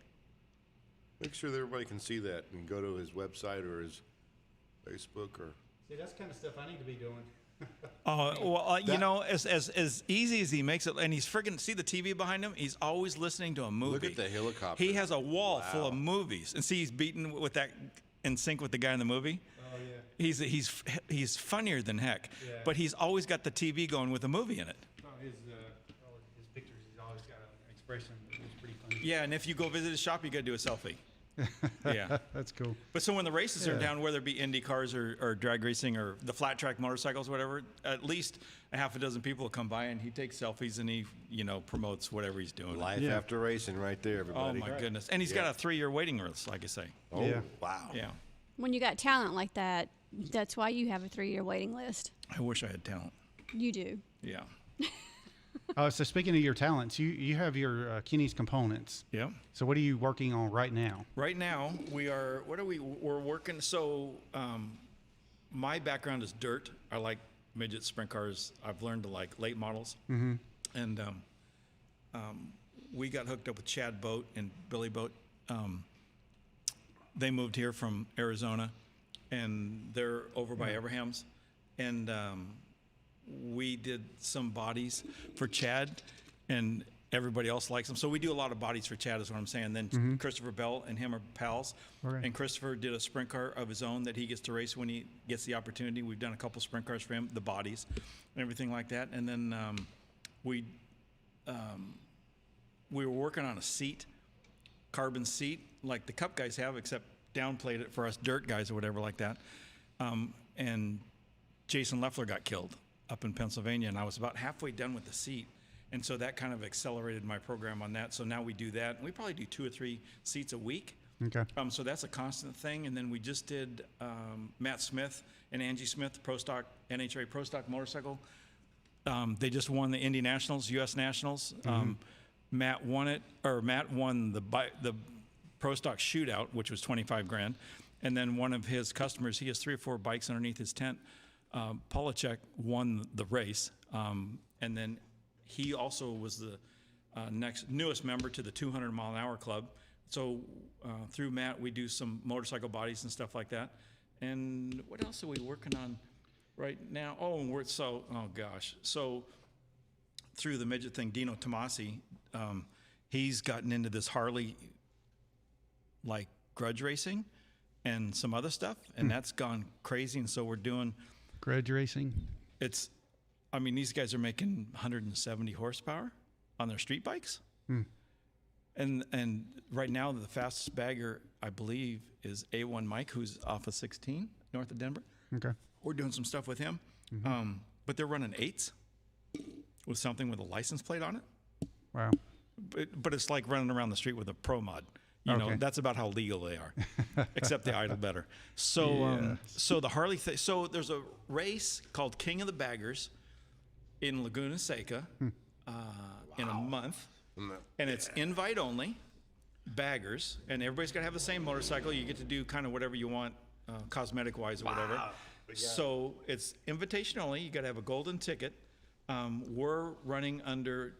Make sure that everybody can see that and go to his website or his Facebook or. see, that's kind of stuff I need to be doing. You know, as easy as he makes it, and he's friggin' see the TV behind him. He's always listening to a movie. Look at the helicopter. He has a wall full of movies, and see, he's beaten with that in sync with the guy in the movie. Oh yeah. He's funnier than heck, Yeah. but he's always got the TV going with a movie in it. His pictures, he's always got an expression that's pretty funny. Yeah, and if you go visit his shop, you got to do a selfie. Yeah. That's cool. But so when the races are Yeah. down, whether it be Indy cars or drag racing or the flat track motorcycles, whatever, at least a half a dozen people will come by and he takes selfies and he, promotes whatever he's doing. Life Yeah. after racing, right there, Oh everybody. my goodness! And he's got a 3-year waiting list, like I say. Oh, Yeah. wow. Yeah. When you got talent like that, that's why you have a 3-year waiting list. I wish I had talent. You do. Yeah. So speaking of your talents, you have your Kenny's components. Yeah. So what are you working on right now? Right now we're working. So my background is dirt. I like midget sprint cars. I've learned to like late models. Mm-hmm. And we got hooked up with Chad Boat and Billy Boat. They moved here from Arizona, and they're over by Everham's. And we did some bodies for Chad, and everybody else likes them. So we do a lot of bodies for Chad is what I'm saying. Then Christopher Bell and him are pals. Okay. And Christopher did a sprint car of his own that he gets to race when he gets the opportunity. We've done a couple sprint cars for him, the bodies and everything like that. And then we were working on a seat, carbon seat, like the Cup guys have, except downplayed it for us dirt guys or whatever like that. And Jason Leffler got killed up in Pennsylvania, and I was about halfway done with the seat. And so that kind of accelerated my program on that. So now we do that. We probably do 2 or 3 seats a week. Okay. So that's a constant thing. And then we just did Matt Smith and Angie Smith, Pro Stock, NHRA Pro Stock motorcycle. They just won the Indy Nationals, U.S. Nationals. Matt won it, or Matt won the Pro Stock shootout, which was $25,000. And then one of his customers, he has 3 or 4 bikes underneath his tent. Polachek won the race. And then he also was the newest member to the 200-mile-an-hour club. So through Matt, we do some motorcycle bodies and stuff like that. And what else are we working on right now? So through the midget thing, Dino Tomasi, he's gotten into this Harley, like grudge racing and some other stuff, and that's gone crazy. And so we're doing grudge racing. These guys are making 170 horsepower on their street bikes. And right now the fastest bagger, I believe, is A1 Mike, who's off of 16 north of Denver. Okay. We're doing some stuff with him. But they're running 8s with something with a license plate on it. Wow. But it's like running around the street with a Pro Mod. You know, that's about how legal they are, except they idle better. So, so the Harley, so there's a race called King of the Baggers in Laguna Seca in a month, and it's invite only, baggers, and everybody's got to have the same motorcycle. You get to do kind of whatever you want, cosmetic wise or whatever. So it's invitation only. You got to have a golden ticket. We're running under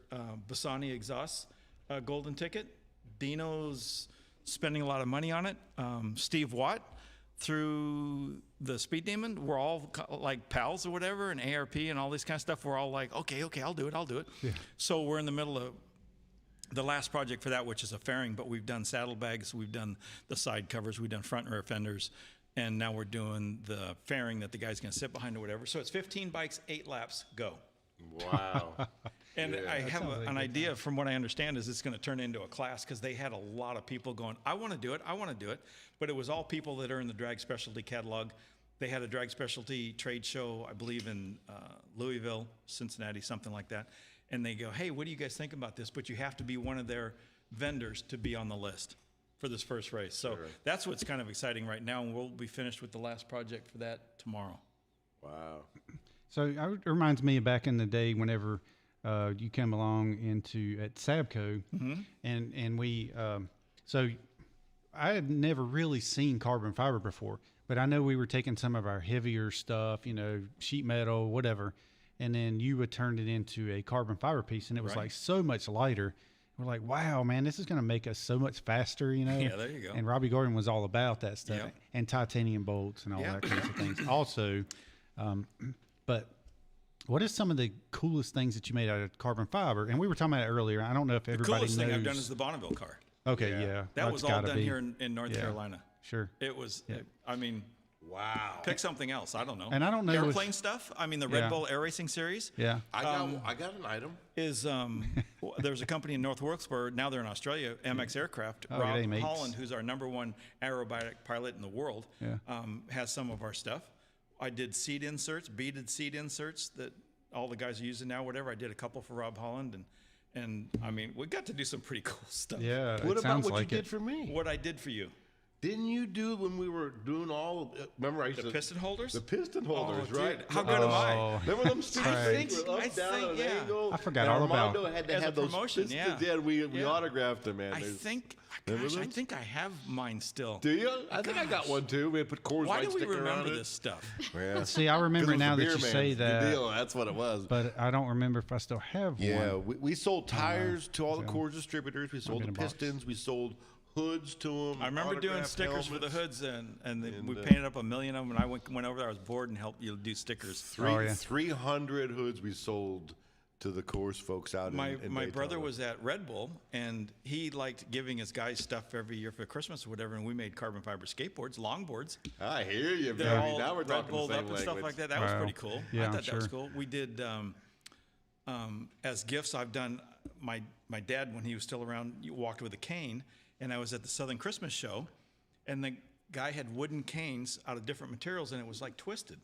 Bassani Exhaust golden ticket. Dino's spending a lot of money on it. Steve Watt through the Speed Demon, we're all like pals or whatever, and ARP and all this kind of stuff. We're all like, okay, I'll do it. Yeah. So we're in the middle of the last project for that, which is a fairing, but we've done saddlebags, we've done the side covers, we've done front and rear fenders, and now we're doing the fairing that the guy's going to sit behind or whatever. So it's 15 bikes, 8 laps, go. Wow. And I have an idea from what I understand is it's going to turn into a class because they had a lot of people going, I want to do it. But it was all people that are in the drag specialty catalog. They had a drag specialty trade show, I believe, in Louisville, Cincinnati, something like that. And they go, hey, what do you guys think about this? But you have to be one of their vendors to be on the list for this first race. So that's what's kind of exciting right now. And we'll be finished with the last project for that tomorrow. Wow. So it reminds me of back in the day whenever you came along at Sabco, and we so I had never really seen carbon fiber before, but I know we were taking some of our heavier stuff, sheet metal, whatever, and then you would turn it into a carbon fiber piece, and it was like so much lighter. We're like, wow, man, this is going to make us so much faster, Yeah, there you go. And Robbie Gordon was all about that stuff, and titanium bolts and all that kinds of things. Also, but what is some of the coolest things that you made out of carbon fiber? And we were talking about it earlier. I don't know if everybody knows. The coolest thing I've done is the Bonneville car. Okay, yeah. That was all done here in North Carolina. Sure. It was, wow. Pick something else. I don't know. And I don't know. Airplane stuff. The Red Bull Air Racing Series. Yeah. I got an item. There's a company in North Wilkesboro, now they're in Australia, MX Aircraft. Oh, Rob yeah, Holland, who's our #1 aerobatic pilot in the world, has some of our stuff. I did seat inserts, beaded seat inserts that all the guys are using now, whatever. I did a couple for Rob Holland, and we got to do some pretty cool stuff. Yeah. What about what you did for me? What I did for you. Didn't you do when we were doing all? Remember, I used the piston holders. The piston holders, right? Dude, how good am I? Remember them sticks? I think, angle. I forgot all about. Armando had to As have a those promotion, pistons. Yeah, we autographed them, man. I think I have mine still. Do you? I think I got one too. We put Coors Why Light do we sticker remember on this stuff? Yeah. See, I remember now that you say that. Good deal. That's what it was. But I don't remember if I still have one. Yeah, we sold tires to all the Coors distributors. We sold the pistons. We sold hoods to them. I remember doing stickers for the hoods, and we painted up 1 million of them. And I went over there. I was bored and helped you do stickers. 300 hoods we sold to the course folks out My in my brother Daytona. was at Red Bull, and he liked giving his guys stuff every year for Christmas or whatever, and we made carbon fiber skateboards, longboards. I hear you, They're baby. all Now we're Red talking Bulled the same up and stuff language. like that. That was Wow. pretty cool. Yeah, I I'm thought that was sure. cool. We did as gifts. I've done my dad when he was still around. You walked with a cane, and I was at the Southern Christmas show, and the guy had wooden canes out of different materials, and it was like twisted.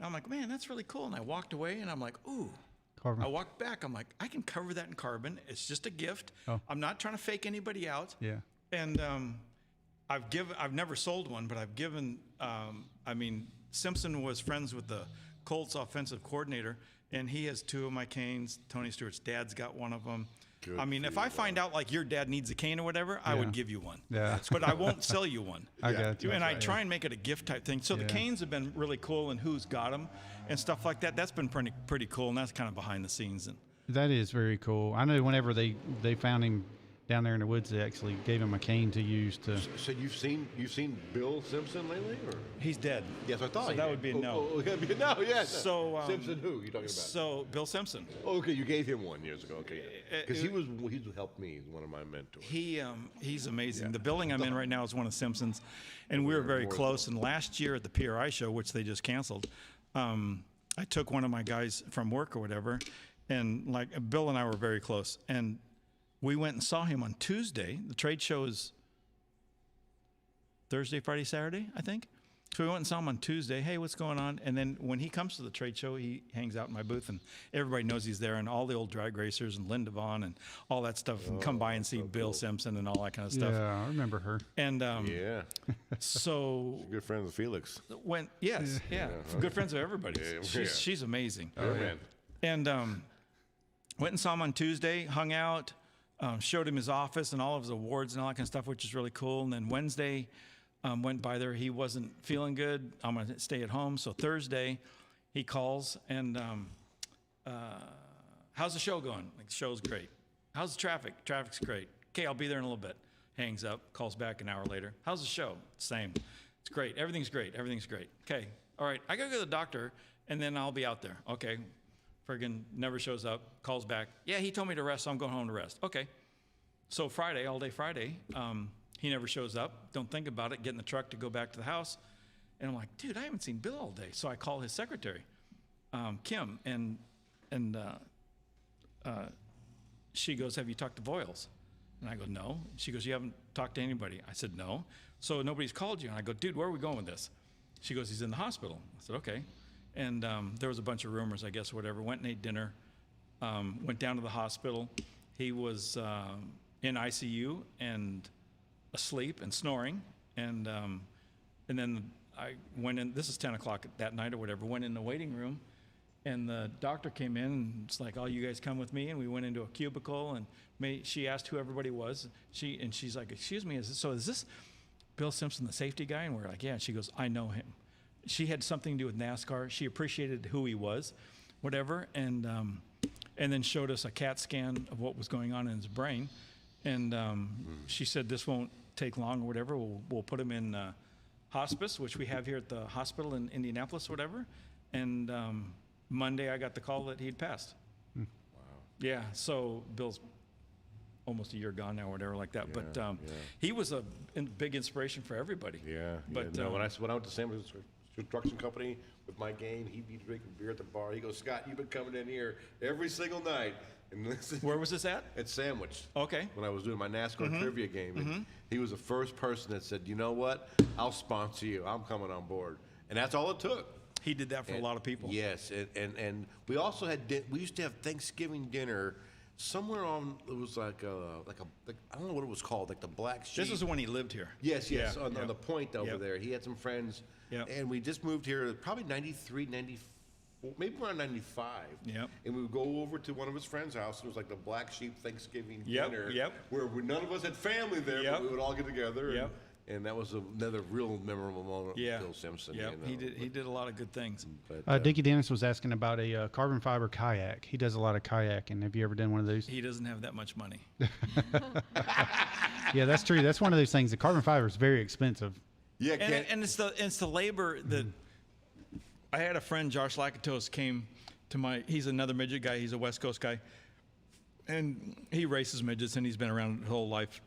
And I'm like, man, that's really cool. And I walked away, and I'm like, ooh. Carbon. I walked back. I'm like, I can cover that in carbon. It's just a gift. Oh. I'm not trying to fake anybody out. Yeah. And I've never sold one, but I've given. Simpson was friends with the Colts offensive coordinator, and he has 2 of my canes. Tony Stewart's dad's got one of them. Good if for I you, find out like your dad needs a cane or whatever, I Yeah. would give you one. Yeah. But I won't sell you one. I got you. And I try and make it a gift type thing. So the Yeah. canes have been really cool, and who's got them and stuff like that. That's been pretty cool, and that's kind of behind the scenes. And That is very cool. I know whenever they found him down there in the woods, they actually gave him a cane to use to. So you've seen Bill Simpson lately, or? he's dead. Yes, I thought So you that did. would be a no. Oh, that'd be a no. Yes. So, Simpson, who you talking about? So Bill Simpson. Oh, okay, you gave him one years ago. Okay, because it- he's helped me. He's one of my mentors. He's amazing. The building I'm in right now is one of Simpson's, and we were very close. And last year at the PRI show, which they just canceled, I took one of my guys from work or whatever, and like Bill and I were very close, and we went and saw him on Tuesday. The trade show is Thursday, Friday, Saturday, I think. So we went and saw him on Tuesday. Hey, what's going on? And then when he comes to the trade show, he hangs out in my booth, and everybody knows he's there. And all the old drag racers and Linda Vaughn and all that stuff and come by and see Bill Simpson and all that kind of stuff. Yeah, I remember her. And Yeah, so good friend with Felix. when good friends of everybody. She's amazing. Oh, man. And went and saw him on Tuesday, hung out, showed him his office and all of his awards and all that kind of stuff, which is really cool. And then Wednesday, went by there. He wasn't feeling good. I'm going to stay at home. So Thursday, he calls and, how's the show going? Like, the show's great. How's the traffic? Traffic's great. Okay, I'll be there in a little bit. Hangs up, calls back an hour later. How's the show? Same. It's great. Everything's great. Everything's great. Okay. All right. I got to go to the doctor, and then I'll be out there. Okay. Friggin' never shows up. Calls back. Yeah, he told me to rest, so I'm going home to rest. Okay. So Friday, all day Friday, he never shows up. Don't think about it. Get in the truck to go back to the house. And I'm like, dude, I haven't seen Bill all day. So I call his secretary, Kim, and she goes, have you talked to Voiles? And I go, no. She goes, you haven't talked to anybody? I said, no. So nobody's called you? And I go, dude, where are we going with this? She goes, he's in the hospital. I said, okay. And there was a bunch of rumors, I guess, or whatever. Went and ate dinner. Went down to the hospital. He was in ICU and asleep and snoring. And then I went in. This is 10 o'clock that night or whatever. Went in the waiting room, and the doctor came in. And it's like, "Oh, you guys come with me." And we went into a cubicle, and she asked who everybody was. She's like, "Excuse me, is this Bill Simpson, the safety guy?" And we're like, "Yeah." And she goes, "I know him." She had something to do with NASCAR. She appreciated who he was, whatever, and then showed us a CAT scan of what was going on in his brain. And she said, this won't take long or whatever. We'll put him in hospice, which we have here at the hospital in Indianapolis, whatever. And Monday I got the call that he'd passed. Wow. Yeah, so Bill's almost a year gone now or whatever like that. But he was a big inspiration for everybody. Yeah. But when I went to San Francisco construction company with my game, he'd be drinking beer at the bar. He goes, Scott, you've been coming in here every single night. And listen, where was this at? At Sandwich. Okay. When I was doing my NASCAR trivia game. And he was the first person that said, you know what? I'll sponsor you. I'm coming on board. And that's all it took. He did that for a lot of people. Yes. And we also had, we used to have Thanksgiving dinner somewhere on, it was like I don't know what it was called, like the Black Sheep. This was when he lived here. Yes, Yeah, on the point over there. He had some friends, and we just moved here probably 93, 94, maybe around 95. Yep. And we would go over to one of his friends' house. It was like the Black Sheep Thanksgiving Yep, dinner, yep. where none of us had family there, Yep. but we would all get together. Yep. And that was another real memorable moment with Bill Simpson. Yeah, You know. he did a lot of good things. But, Dickie Dennis was asking about a carbon fiber kayak. He does a lot of kayaking. Have you ever done one of those? He doesn't have that much money. Yeah, that's true. That's one of those things. The carbon fiber is very expensive. yeah, And it's the labor that I had a friend, Josh Lakatos, came he's another midget guy. He's a West Coast guy. And he races midgets, and he's been around his whole life.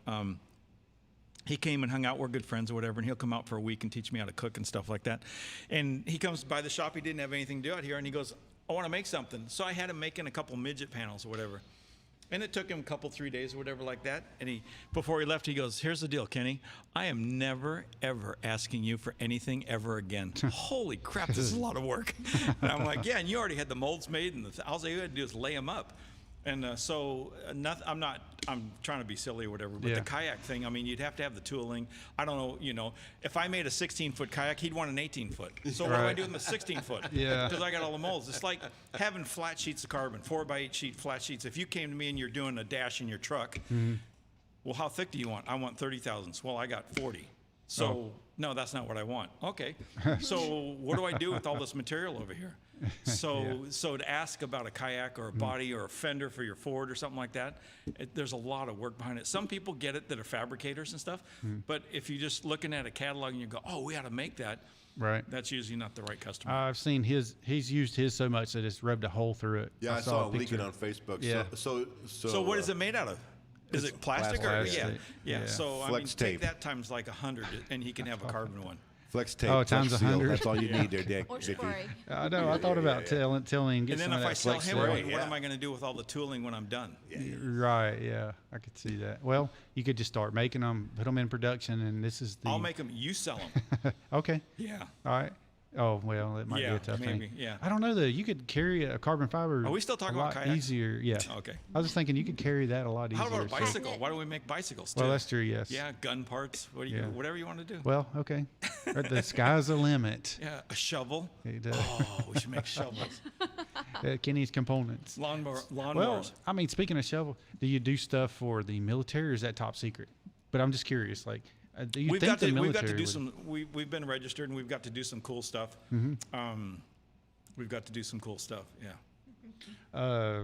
He came and hung out. We're good friends or whatever, and he'll come out for a week and teach me how to cook and stuff like that. And he comes by the shop. He didn't have anything to do out here, and he goes, I want to make something. So I had him making a couple midget panels or whatever. And it took him a couple, 3 days or whatever like that. And before he left, he goes, here's the deal, Kenny. I am never, ever asking you for anything ever again. Holy crap, this is a lot of work. And I'm like, yeah, and you already had the molds made, and all you had to do is lay them up. And I'm trying to be silly or whatever, but the kayak thing, I mean, you'd have to have the tooling. I don't know, if I made a 16-foot kayak, he'd want an 18-foot. So what do I do with a 16-foot? Yeah. Because I got all the molds. It's like having flat sheets of carbon, 4x8 sheet flat sheets. If you came to me and you're doing a dash in your truck, well, how thick do you want? I want 30 thousandths. Well, I got 40. So, no, that's not what I want. Okay. So what do I do with all this material over here? So to ask about a kayak or a body or a fender for your Ford or something like that, there's a lot of work behind it. Some people get it that are fabricators and stuff, but if you're just looking at a catalog and you go, oh, we ought to make that, right? That's usually not the right customer. I've seen he's used his so much that it's rubbed a hole through it. Yeah, I saw it leaking on Facebook. Yeah. So what is it made out of? Is it plastic or plastic. Yeah. So I mean, Flex take tape. that times like 100, and he can have a carbon one. Flex tape. Oh, times Flex seal. 100. That's all you need there, Dick. Or Dickie. spray. I know. I thought about telling him get And then some if of I that sell flex him, seal. what am I going to do with all the tooling when I'm done? Right. Yeah, I could see that. Well, you could just start making them, put them in production, and this is the. I'll make them. You sell them. Okay. Yeah. All right. Oh well, it might be a tough maybe, thing. yeah. I don't know though. You could carry a carbon fiber. Are we still talking a lot about kayaks? easier? Yeah. Okay. I was just thinking you could carry that a lot easier. How about a so- bicycle? Why don't we make bicycles too? Well, that's true. Yes. Yeah, gun parts. Yeah. Whatever you want to do. Well, okay. The sky's the limit. Yeah, a shovel. It, Oh, we should make shovels. Kenny's components. Lawnmowers. Well, I mean, speaking of shovel, do you do stuff for the military, or is that top secret? But I'm just curious. Like, do you we've think got the to military do would- some. We've been registered, and we've got to do some cool stuff. We've got to do some cool stuff. Yeah.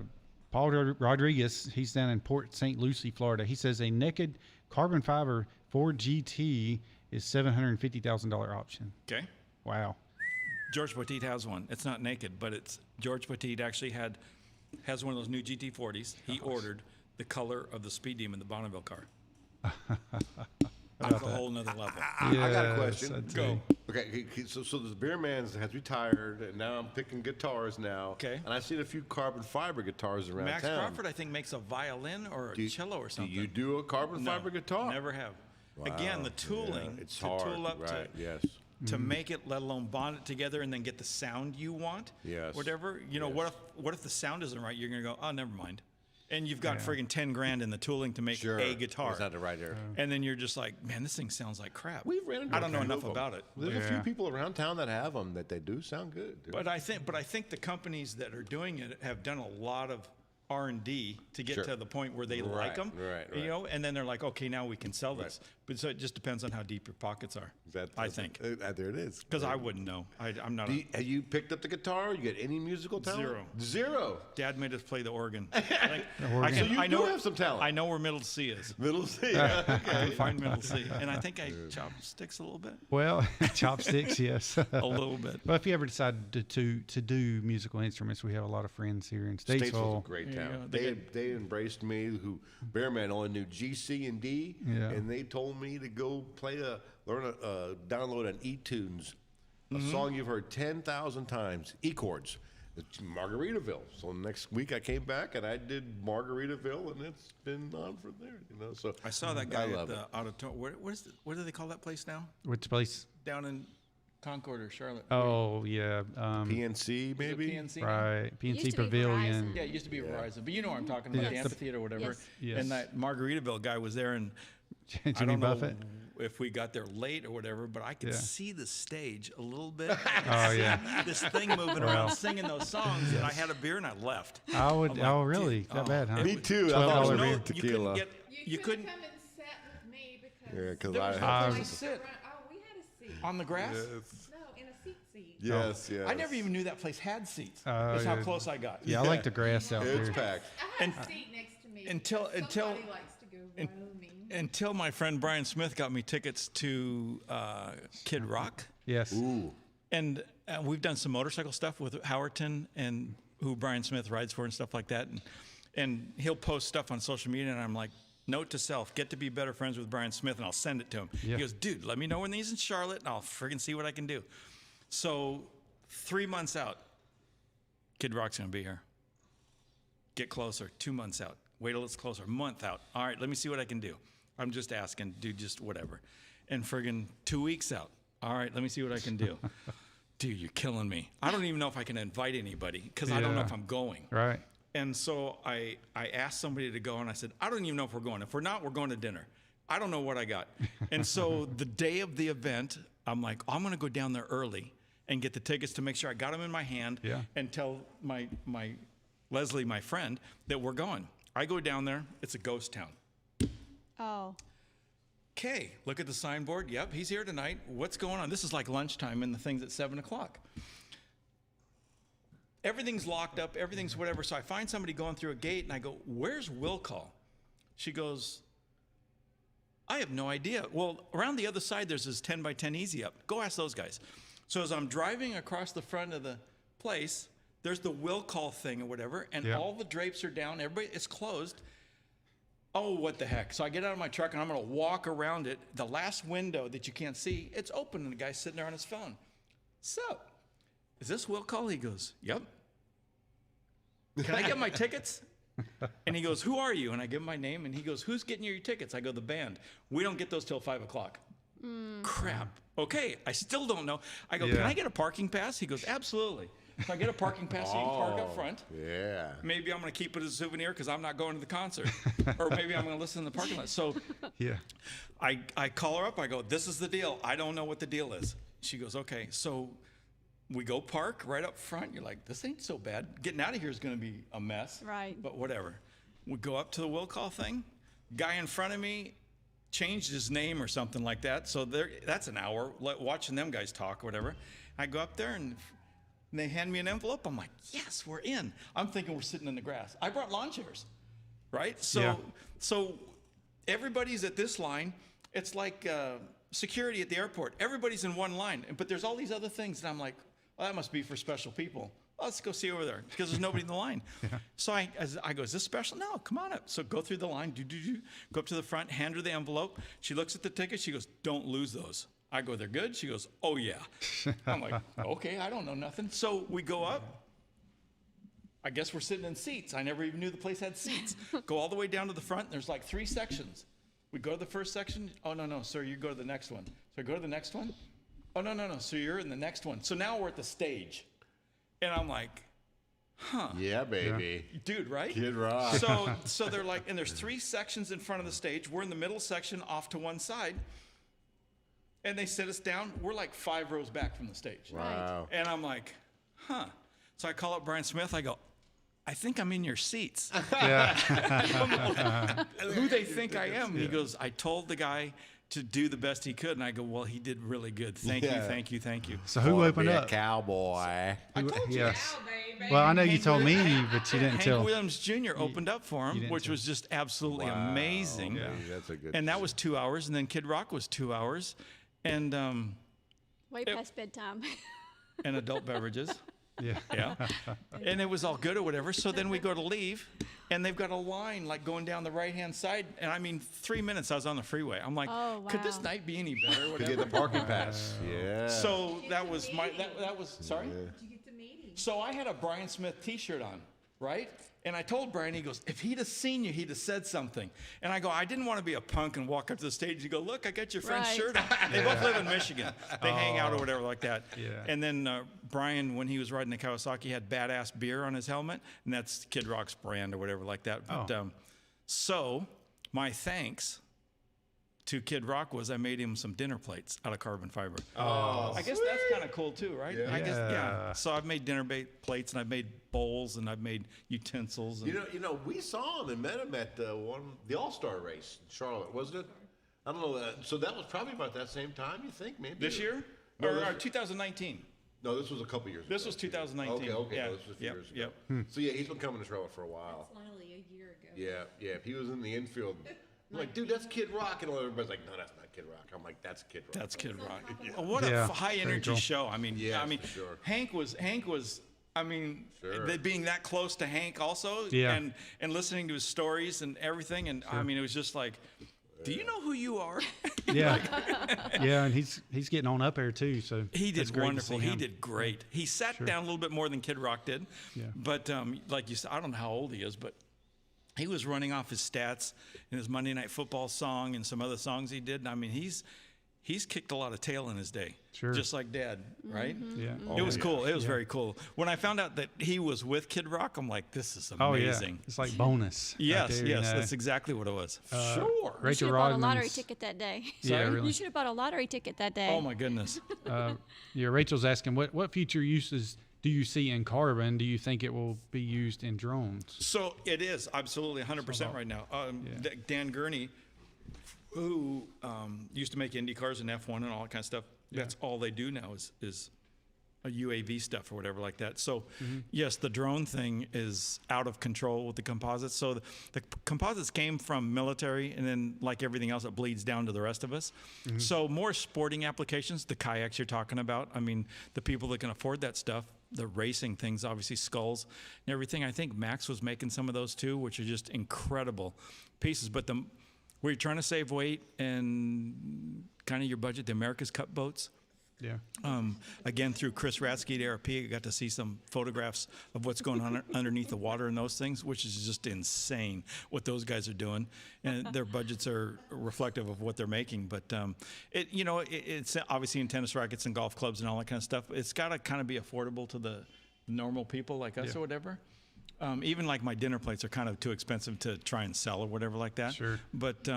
Paul Rodriguez, he's down in Port St. Lucie, Florida. He says a naked carbon fiber Ford GT is $750,000 option. Okay. Wow. George Petit has one. It's not naked, but it's George Petit actually has one of those new GT40s. He ordered the color of the Speed Demon, the Bonneville car. That's a whole nother level. I got a Yes, question. I'd Go. Okay, so the beer man has retired, and now I'm picking guitars now. Okay. And I've seen a few carbon fiber guitars around Max town. Crawford, I think, makes a violin or a cello or something. Do you do a carbon No, fiber guitar? Never have. Wow, Again, the tooling. yeah, it's to hard. tool up right? Yes. to make it, let alone bond it together and then get the sound you want. Yes. Whatever. You know, Yes. what if the sound isn't right? You're gonna go, oh, never mind. And you've got friggin' 10 grand in the tooling to make Sure. a guitar. It's not the right area. And then you're just like, man, this thing sounds like crap. We've ran into I don't know a few enough of 'em. about it. There's a few Yeah. people around town that have them that they do sound good. But I think the companies that are doing it have done a lot of R&D to get Sure. to the point where they like Right, them, right. you know, and then they're like, okay, now we can sell this. But so it just depends on how deep your pockets are. I think, There it is. because I wouldn't know. I'm not. Have you picked up the guitar? You get any musical talent? Zero. Zero. Dad made us play the organ. Like, organ. So you do have some talent. I know where middle C is. Middle C. I can find middle C, and I think I chopsticks a little bit. Well, chopsticks, yes. A little bit. But if you ever decide to do musical instruments, we have a lot of friends here in Statesville's Statesville. a great There you town. go. They embraced me. Who Bearman only knew G, C, and D, Yeah. and they told me to go download an eTunes, a song you've heard 10,000 times, E chords. It's Margaritaville. So next week I came back and I did Margaritaville, and it's been on from there. You know, so I saw that guy at love the it. auditorium. What do they call that place now? Which place? Down in Concord or Charlotte? Oh, yeah. PNC maybe. PNC now? Right. Used to PNC be Pavilion. Verizon. Yeah, it used to be Verizon, but you know what I'm talking about, Yeah. the amphitheater or whatever. Yes. Yes. And that Margaritaville guy was there, and I Jimmy don't know Buffett. if we got there late or whatever, but I could Yeah. see the stage a little bit. I could Oh, see yeah. this thing moving around, singing those songs, and I had a beer and I left. I would. I'm like, oh, really? dude, That oh, bad, huh? it Me was- too. I $12 thought it was beer. You tequila. couldn't get. You couldn't come and sat with me because Yeah, because There was I no had. place to sit Oh, we had a seat. on the grass. No, in a seat. Yes, yes. I never even knew that place had seats. Oh, That's how yeah. close I got. Yeah, I like the grass out It's there. packed. I had a seat next to me. Until- because until- somebody likes to go roaming. Until my friend Brian Smith got me tickets to Kid Rock. Yes. Ooh. And we've done some motorcycle stuff with Howerton and who Brian Smith rides for and stuff like that. And he'll post stuff on social media, and I'm like, note to self, get to be better friends with Brian Smith, and I'll send it to him. Yeah. He goes, dude, let me know when he's in Charlotte, and I'll friggin' see what I can do. So 3 months out, Kid Rock's going to be here. Get closer. 2 months out. Wait till it's closer. Month out. All right, let me see what I can do. I'm just asking, dude, just whatever. And friggin' 2 weeks out. All right, let me see what I can do. Dude, you're killing me. I don't even know if I can invite anybody because I don't know if I'm going. Right. And so I asked somebody to go, and I said, I don't even know if we're going. If we're not, we're going to dinner. I don't know what I got. And so the day of the event, I'm like, I'm going to go down there early and get the tickets to make sure I got them in my hand and tell my Leslie, my friend, that we're going. I go down there. It's a ghost town. Oh. Okay, look at the signboard. Yep, he's here tonight. What's going on? This is like lunchtime, and the thing's at 7 o'clock. Everything's locked up, everything's whatever. So I find somebody going through a gate, and I go, where's Will Call? She goes, I have no idea. Well, around the other side, there's this 10 by 10 easy up. Go ask those guys. So as I'm driving across the front of the place, there's the Will Call thing or whatever, and all the drapes are down. Everybody, it's closed. Oh, what the heck. So I get out of my truck, and I'm going to walk around it. The last window that you can't see, it's open, and the guy's sitting there on his phone. So, is this Will Call? He goes, yep. Can I get my tickets? And he goes, who are you? And I give him my name, and he goes, who's getting your tickets? I go, the band. We don't get those till 5 o'clock. Crap. Okay, I still don't know. I go, can I get a parking pass? He goes, absolutely. So I get a parking pass so you can park up front. Yeah. Maybe I'm going to keep it as a souvenir because I'm not going to the concert. Or maybe I'm going to listen in the parking lot. So I call her up. I go, this is the deal. I don't know what the deal is. She goes, okay. So we go park right up front. You're like, this ain't so bad. Getting out of here is going to be a mess. Right. But whatever. We go up to the will call thing. Guy in front of me changed his name or something like that. So that's an hour watching them guys talk or whatever. I go up there and they hand me an envelope. I'm like, yes, we're in. I'm thinking we're sitting in the grass. I brought lawn chairs, right? So everybody's at this line. It's like security at the airport. Everybody's in one line, but there's all these other things. And I'm like, well, that must be for special people. Well, let's go see over there because there's nobody in the line. So I go, is this special? No, come on up. So go through the line, go up to the front, hand her the envelope. She looks at the ticket. She goes, don't lose those. I go, they're good? She goes, oh, yeah. I'm like, okay, I don't know nothing. So we go up. I guess we're sitting in seats. I never even knew the place had seats. Go all the way down to the front. There's like 3 sections. We go to the first section. Oh, no, sir, you go to the next one. So I go to the next one. Oh, no, so you're in the next one. So now we're at the stage. And I'm like, huh. Yeah, baby. Dude, right? Kid Rock. So they're like, and there's 3 sections in front of the stage. We're in the middle section off to one side. And they sit us down. We're like 5 rows back from the stage. Wow. And I'm like, huh. So I call up Brian Smith. I go, I think I'm in your seats. Who they think I am? He goes, I told the guy to do the best he could. And I go, well, he did really good. Thank you. So who opened up? Cowboy. I told you. Yes. Now, baby. Well, I know you told me, but you didn't Hank tell. Williams Jr. opened up for him, which was just absolutely amazing. Yeah. That's a good And that was 2 hours. And then Kid Rock was 2 hours. And Way past bedtime. and adult beverages. Yeah. And it was all good or whatever. So then we go to leave, and they've got a line like going down the right-hand side. And I mean, 3 minutes I was on the freeway. I'm like, could this night be any better? Or to whatever. get the parking pass. Yeah. So that was that was sorry. Did you get to meet him? So I had a Brian Smith T-shirt on, right? And I told Brian, he goes, if he'd have seen you, he'd have said something. And I go, I didn't want to be a punk and walk up to the stage and go, look, I got your friend's Right. shirt on. They both live in Michigan. They hang out or whatever like that. Yeah. And then Brian, when he was riding the Kawasaki, had Badass Beer on his helmet. And that's Kid Rock's brand or whatever like that. But so my thanks to Kid Rock was I made him some dinner plates out of carbon fiber. Oh, I guess that's kind of cool too, right? Yeah. I guess, So I've made dinner plates, and I've made bowls, and I've made utensils. And You know, we saw him and met him at the All-Star race in Charlotte, wasn't it? I don't know that. So that was probably about that same time, you think, maybe? this year? No, or 2019? No, this was a couple years ago. This was 2019. Okay. Yeah. No, this was a few years ago. Yep. So yeah, he's been coming to Charlotte for a while. Finally, a year ago. Yeah. He was in the infield. I'm like, dude, that's Kid Rock. And everybody's like, no, that's not Kid Rock. I'm like, that's Kid Rock. That's Kid Rock. What a high energy cool. show. I mean, Yeah, for sure. Hank was I mean, Sure. being that close to Hank also, Yeah. and listening to his stories and everything, and I mean, it was just like, do you know who you are? Yeah, yeah, and he's getting on up there too. So He it's did great to wonderful. see He him. did great. He sat down a little bit more than Kid Rock did. Yeah. But like you said, I don't know how old he is, but he was running off his stats in his Monday Night Football song and some other songs he did. And I mean, he's kicked a lot of tail in his day. Sure. Just like Dad, right? Yeah. It was cool. It was very cool. When I found out that he was with Kid Rock, I'm like, this is Oh yeah, amazing. it's like bonus. right Yes, there, yes, you know. that's exactly what it was. Sure. You should Rachel have bought a lottery Rodman's. ticket that day. Yeah, Sorry? really. You should have bought a lottery ticket that day. Oh my goodness. Yeah, Rachel's asking what future uses do you see in carbon? Do you think it will be used in drones? So it is absolutely 100% right now. Dan Gurney, who used to make Indy cars and F1 and all that kind of stuff, that's all they do now is a UAV stuff or whatever like that. So yes, the drone thing is out of control with the composites. So the composites came from military, and then like everything else, it bleeds down to the rest of us. So more sporting applications, the kayaks you're talking about. I mean, the people that can afford that stuff, the racing things, obviously skulls and everything. I think Max was making some of those too, which are just incredible pieces. But where you're trying to save weight and kind of your budget, the America's Cup boats. Yeah. Again, through Chris Ratsky at ARP, I got to see some photographs of what's going on underneath the water and those things, which is just insane what those guys are doing. And their budgets are reflective of what they're making. But it's obviously in tennis rackets and golf clubs and all that kind of stuff. It's got to kind of be affordable to the normal people like us or whatever. Even like my dinner plates are kind of too expensive to try and sell or whatever like that. Sure. But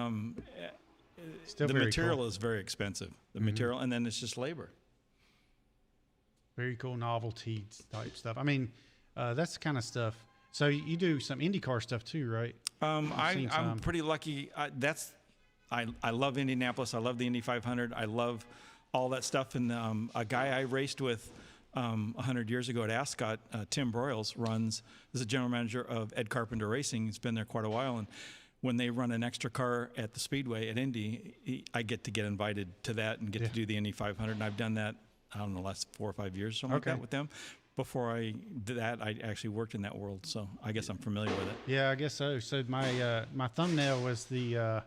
Still the very material cool. is very expensive. The material, and then it's just labor. Very cool novelty type stuff. I mean, that's the kind of stuff. So you do some IndyCar stuff too, right? seen I'm some. pretty lucky. I love Indianapolis. I love the Indy 500. I love all that stuff. And a guy I raced with 100 years ago at Ascot, Tim Broyles, is a general manager of Ed Carpenter Racing. He's been there quite a while. And when they run an extra car at the Speedway at Indy, I get to get invited to that and get to do the Indy 500. And I've done that, I don't know, the last 4 or 5 years, something like that with them. Before I did that, I actually worked in that world, so I guess I'm familiar with it. Yeah, I guess so. So my thumbnail was the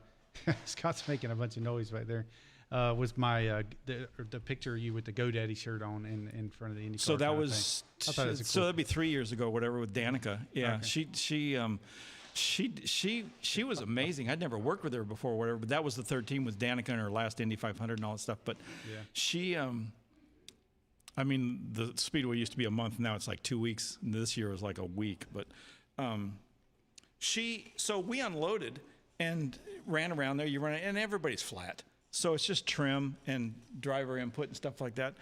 Scott's making a bunch of noise back there. Was my the picture of you with the GoDaddy shirt on in front of the IndyCar. So that kind of was thing. I thought it was a so cool. that'd be 3 years ago, whatever, with Danica. Yeah, she was amazing. I'd never worked with her before, whatever. But that was the third team with Danica in her last Indy 500 and all that stuff. But she, I mean, the Speedway used to be a month. Now it's like 2 weeks. And this year was like a week. But so we unloaded and ran around there. You run, and everybody's flat. So it's just trim and driver input and stuff like that.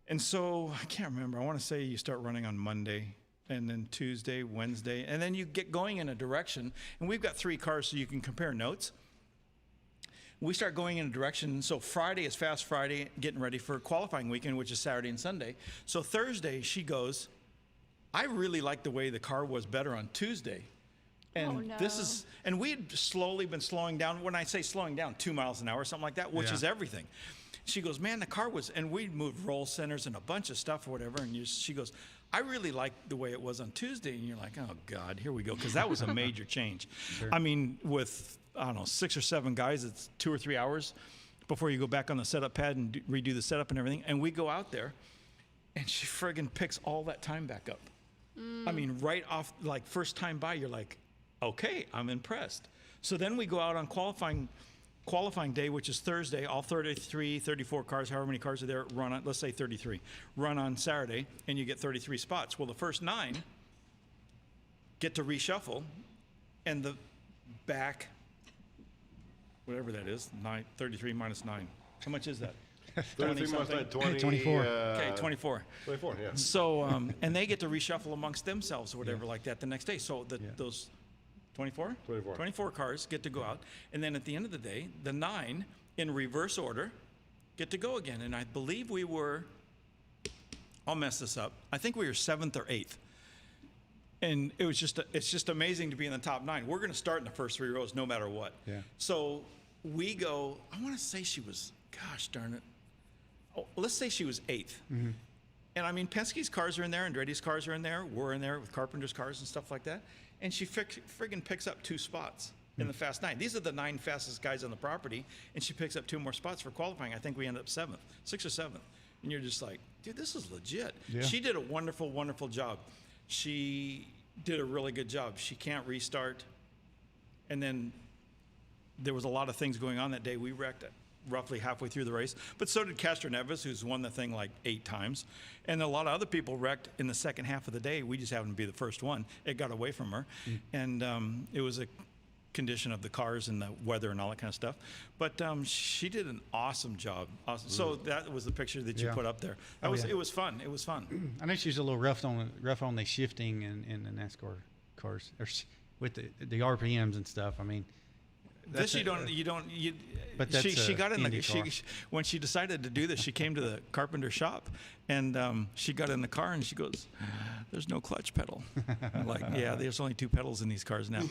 And so I can't remember. I want to say you start running on Monday, and then Tuesday, Wednesday, and then you get going in a direction. And we've got 3 cars so you can compare notes. We start going in a direction. So Friday is Fast Friday, getting ready for qualifying weekend, which is Saturday and Sunday. So Thursday, she goes, I really like the way the car was better on Tuesday. And and we had slowly been slowing down. When I say slowing down, 2 miles an hour, something like that, which is everything. She goes, man, the car was, and we'd moved roll centers and a bunch of stuff or whatever. And she goes, I really liked the way it was on Tuesday. And you're like, oh God, here we go. Cause that was a major change. I mean, with, I don't know, 6 or 7 guys, it's 2 or 3 hours before you go back on the setup pad and redo the setup and everything. And we go out there and she friggin' picks all that time back up. I mean, right off, like first time by, you're like, okay, I'm impressed. So then we go out on qualifying day, which is Thursday. All 33, 34 cars, however many cars are there, run on, let's say 33, run on Saturday, and you get 33 spots. Well, the first 9 get to reshuffle, and the back, whatever that is, 33 minus 9. How much is that? 33 minus 9, 20. 24. Okay, 24. 24, yeah. So, and they get to reshuffle amongst themselves or whatever like that the next day. So those 24? 24. 24 cars get to go out. And then at the end of the day, the 9 in reverse order get to go again. And I believe we were, I'll mess this up, I think we were 7th or 8th. And it's just amazing to be in the top 9. We're going to start in the first 3 rows no matter what. Yeah. So we go, I want to say she was, gosh darn it, let's say she was 8th. And I mean, Penske's cars are in there, Andretti's cars are in there. We're in there with Carpenter's cars and stuff like that. And she friggin' picks up 2 spots in the Fast 9. These are the 9 fastest guys on the property, and she picks up 2 more spots for qualifying. I think we end up 7th, 6th or 7th. And you're just like, dude, this is legit. Yeah. She did a wonderful, wonderful job. She did a really good job. She can't restart. And then there was a lot of things going on that day. We wrecked it roughly halfway through the race, but so did Castroneves, who's won the thing like 8 times. And a lot of other people wrecked in the second half of the day. We just happened to be the first one. It got away from her. And it was a condition of the cars and the weather and all that kind of stuff. But she did an awesome job. Awesome. So that was the picture that you put up there. It was fun. It was fun. I know she was a little rough on the shifting in the NASCAR cars, or with the RPMs and stuff. I mean, But she got in when she decided to do this, she came to the Carpenter shop, and she got in the car and she goes, "There's no clutch pedal." I'm like, yeah, there's only 2 pedals in these cars now.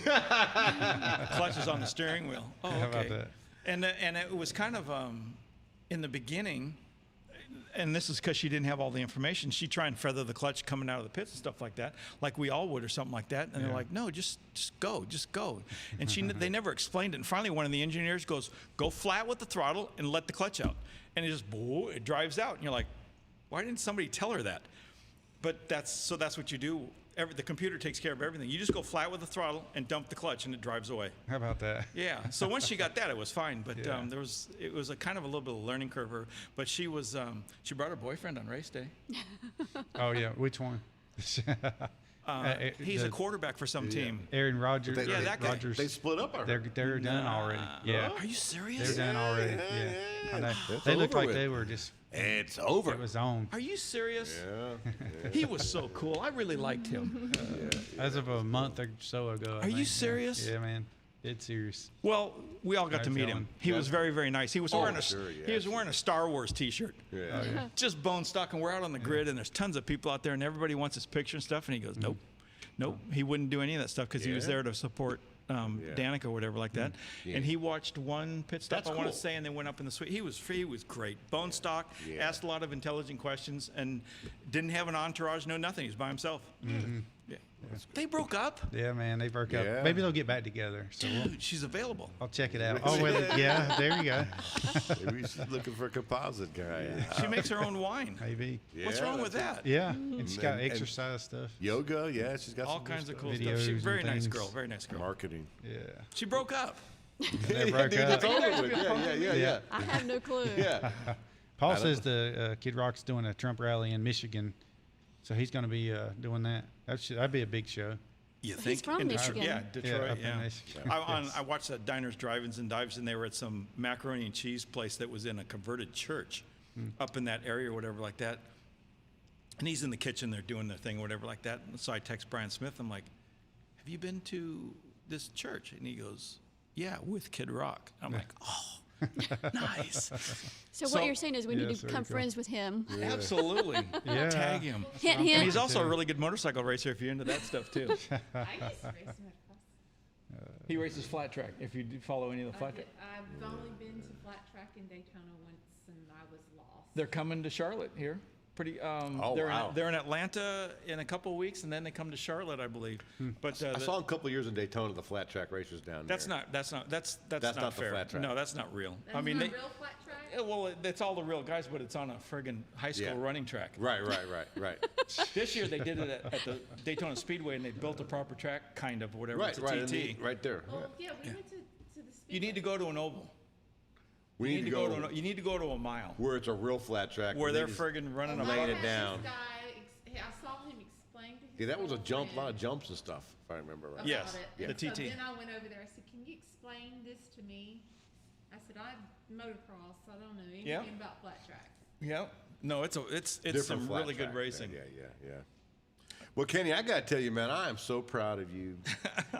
Clutch is on the steering wheel. Oh, okay. How about that? And it was kind of in the beginning. And this is because she didn't have all the information. She tried and feather the clutch coming out of the pits and stuff like that, like we all would or something like that. And they're like, no, just go. And they never explained it. And finally, one of the engineers goes, go flat with the throttle and let the clutch out. And it drives out. And you're like, why didn't somebody tell her that? But that's what you do. The computer takes care of everything. You just go flat with the throttle and dump the clutch, and it drives away. How about that? Yeah. So once she got that, it was fine. But it was a kind of a little bit of a learning curve. But she brought her boyfriend on race day. Oh yeah, which one? He's a quarterback for some team. Aaron Rodgers. That guy. Rogers. They split up already. They're done already. Yeah. Are you serious? They're done already. Yeah. I know. It's They looked over like with. they were just. It's over. It was on. Are you serious? Yeah. He was so cool. I really liked him. As of a month or so ago. Are you serious? Yeah, man. It's serious. Well, we all got to meet him. He was very, very nice. He was wearing a Star Wars T-shirt. Yeah. Just bone stock, and we're out on the grid, and there's tons of people out there, and everybody wants his picture and stuff. And he goes, nope. He wouldn't do any of that stuff because he was there to support Danica or whatever like that. And he watched one pit stop, I want to say, and then went up in the suite. He was great. Bone stock, asked a lot of intelligent questions, and didn't have an entourage, no nothing. He was by himself. Yeah. They broke up? Yeah, man, they broke up. Yeah. Maybe they'll get back together. So Dude, she's available. I'll check it out. Oh, well, yeah, there you go. Maybe she's looking for a composite guy. She makes her own wine. Maybe. What's wrong with that? Yeah, and she's got And- exercise stuff. Yoga, yeah, she's got All some good kinds of stuff. cool Videos stuff. She's a and very nice things. girl. Very nice girl. Marketing. Yeah. She broke up. They broke Dude, up. it's over with. Yeah. I have no clue. Yeah. Paul says the Kid Rock's doing a Trump rally in Michigan, so he's going to be doing that. That'd be a big show. You think? He's from In Detroit- Michigan. Yeah, Detroit. up in Yeah. Michigan. I watched that Diners, Drive-ins, and Dives, and they were at some macaroni and cheese place that was in a converted church up in that area or whatever like that. And he's in the kitchen, they're doing their thing or whatever like that. And so I text Brian Smith. I'm like, have you been to this church? And he goes, yeah, with Kid Rock. I'm like, oh, nice. So So- what you're saying is we need Yes, to very become cool. friends with him. Absolutely. Yeah. Tag him. Hint, And hint. he's also a really good motorcycle racer if you're into that stuff too. I used to race him at cross. He races flat track if you do follow any of the flat track. I've only been to flat track in Daytona once, and I was lost. They're coming to Charlotte here. They're wow. they're in Atlanta in a couple of weeks, and then they come to Charlotte, I believe. But I saw him a couple of years in Daytona, the flat track races down that's there. not not not the fair. flat track. No, that's not real. That's I mean, not they, real flat track? yeah, well, it's all the real guys, but it's on a friggin' high school Yeah. running track. Right. This year they did it at the Daytona Speedway, and they built a proper track, kind of, whatever. right, It's a right, TT. Oh, right there. yeah, we went to the speedway. You need to go to an oval. We need to go you need to go to a mile where it's a real flat track. where they're just- friggin' running Oh, a my laying it gosh, down. this guy I saw him explain to his Yeah, that was a jump, a lot of girlfriend jumps and stuff, if I remember right. about Yes, it. the And so TT. then I went over there. I said, "Can you explain this to me?" I said, "I motocross. I don't know anything Yeah. about flat track." Yeah. No, it's Different some flat really good track. racing. Yeah. Well, Kenny, I gotta tell you, man, I am so proud of you.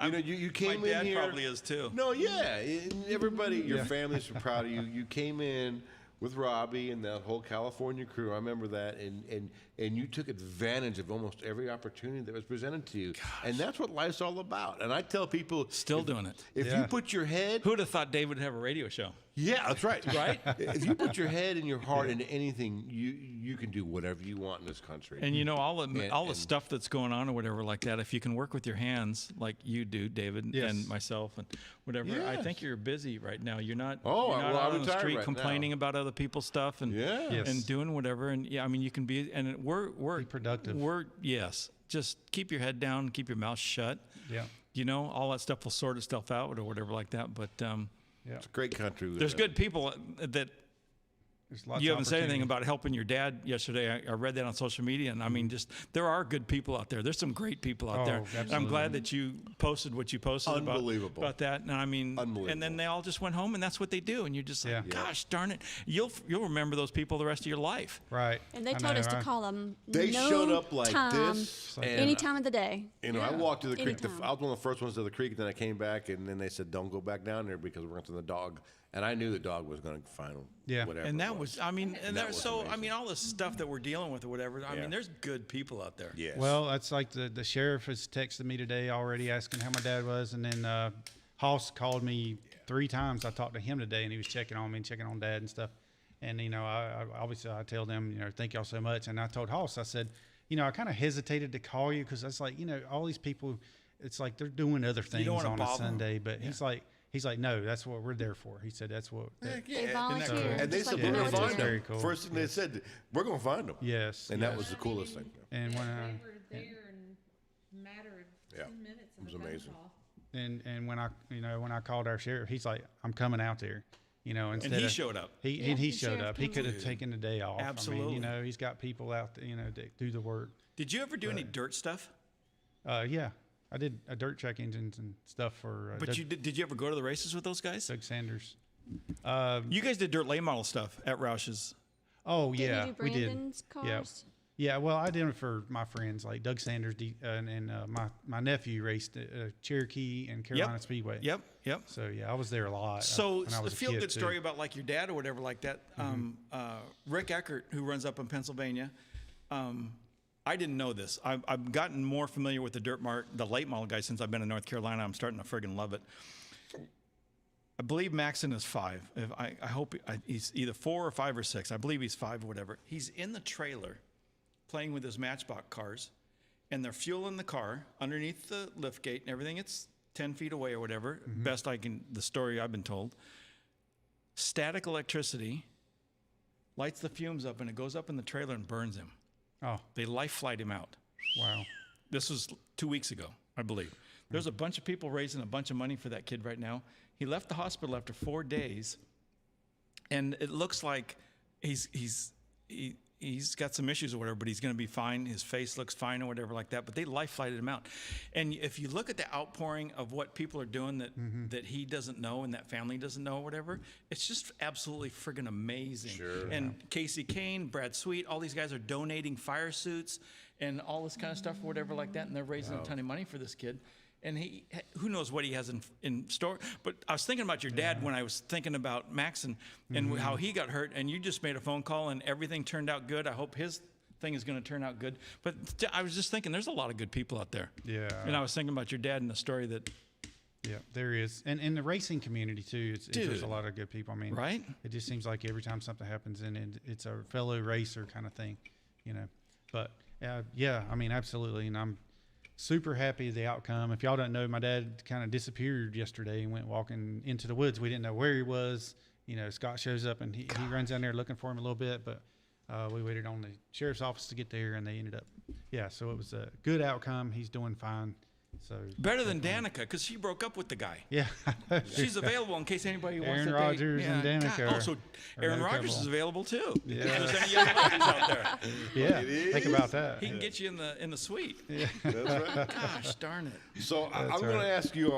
You know, you came My dad in here. probably is too. No, yeah, and everybody, your family's so proud of you. You came in with Robbie and that whole California crew. I remember that, and you took advantage of almost every opportunity that was presented to you. And that's what life's all about. And I tell people, Still doing it. if Yeah. you put your head, Who'd have thought Dave would have a radio show? Yeah, that's right. Right? If you put your head and your heart into anything, you can do whatever you want in this country. And all the stuff that's going on or whatever like that, if you can work with your hands like you do, David, Yes. and myself and whatever, I Yes. think you're busy right now. You're not, Oh, you're not well, out I'm on the retired street right complaining now. about other people's stuff and Yes. and doing whatever. And I mean, you can be, and we're Be productive. Yes, just keep your head down, keep your mouth shut. Yeah. All that stuff will sort itself out or whatever like that. But It's a great country. there's good people that. There's lots You of haven't said anything opportunity. about helping your dad yesterday. I read that on social media, and I mean, just there are good people out there. There's some great people out there. And I'm absolutely. glad that you posted what you posted Unbelievable. about that. And I mean, Unbelievable. and then they all just went home, and that's what they do. And you're just like, Yeah. gosh darn it, you'll remember those people the rest of your life. Right. And they I told know, us to right? call them They no showed up like time, this. any time of the day. I walked to the creek. Anytime. I was one of the first ones to the creek. Then I came back, and then they said, "Don't go back down there because we're going to the dog." And I knew the dog was going to find him. Yeah. Whatever. And it that was, I mean, and That there's was so, I amazing. mean, all the stuff that we're dealing with or whatever. I Yeah. mean, there's good people out there. Yes. Well, that's like the sheriff has texted me today already asking how my dad was, and then Hoss called me 3 times. I talked to him today, and he was checking on me and checking on Dad and stuff. And I obviously I tell them, thank y'all so much. And I told Hoss, I said, I kind of hesitated to call you because that's like, all these people, it's like they're doing other things don't wanna on a bother 'em. Sunday, but he's like, no, that's what we're there for. He said that's what. Heck They yeah. volunteer. And they just said like we're the going to Yeah, find it's them. very cool. First thing they said, we're going to find them. Yes. And that was the coolest thing. And when They were there in a matter of Yeah. 10 minutes It was of a phone amazing. call. and when I called our sheriff, he's like, I'm coming out there. Instead And he of, showed up. He the showed sheriff up. He came could have out. taken the day off. Absolutely. I mean, he's got people out there, that do the work. Did you ever do any dirt stuff? Yeah, I did a dirt check engines and stuff for But did you ever go to the races with those guys? Doug Sanders. You guys did dirt late model stuff at Roush's. Oh Did yeah, you do we did. Brandon's cars? Yeah, well, I did it for my friends like Doug Sanders and my nephew raced Cherokee and Carolina Speedway. Yep. So yeah, I was there a lot. So when I the was a feel kid, good too. story about like your dad or whatever like that. Rick Eckert, who runs up in Pennsylvania. I didn't know this. I've gotten more familiar with the late model guys since I've been in North Carolina. I'm starting to friggin' love it. I believe Maxon is 5. I hope he's either 4 or 5 or 6. I believe he's 5 or whatever. He's in the trailer playing with his Matchbox cars, and they're fueling the car underneath the lift gate and everything. It's 10 feet away or whatever. Best the story I've been told. Static electricity lights the fumes up, and it goes up in the trailer and burns him. Oh They life flight him out. wow. This was 2 weeks ago, I believe. There's a bunch of people raising a bunch of money for that kid right now. He left the hospital after 4 days, and it looks like he's got some issues or whatever, but he's going to be fine. His face looks fine or whatever like that. But they life flighted him out. And if you look at the outpouring of what people are doing that he doesn't know and that family doesn't know or whatever, it's just absolutely friggin' amazing. Sure. And Casey Kane, Brad Sweet, all these guys are donating fire suits and all this kind of stuff or whatever like that, and they're raising a ton of money for this kid. And who knows what he has in store. But I was thinking about your dad when I was thinking about Maxon and how he got hurt, and you just made a phone call and everything turned out good. I hope his thing is going to turn out good. But I was just thinking, there's a lot of good people out there. Yeah. And I was thinking about your dad and the story that, Yeah, there is, and in the racing community too, there's Dude. a lot of good people. I mean, Right? It just seems like every time something happens, and it's a fellow racer kind of thing, But yeah, I mean, absolutely, and I'm super happy with the outcome. If y'all don't know, my dad kind of disappeared yesterday and went walking into the woods. We didn't know where he was. Scott shows up and he runs down there looking for him a little bit, but we waited on the sheriff's office to get there, and they ended up. Yeah, so it was a good outcome. He's doing fine. So better than Danica, because she broke up out there. yeah, She's available in case anybody wants Aaron to Rodgers date. and Danica God. are- Oh, so are Aaron no Rodgers trouble. is available too. Yeah. If there's any young ladies out there, yeah. It Think is. about that. he can get you in the suite. That's right. Gosh darn it. So I'm That's going right. to ask you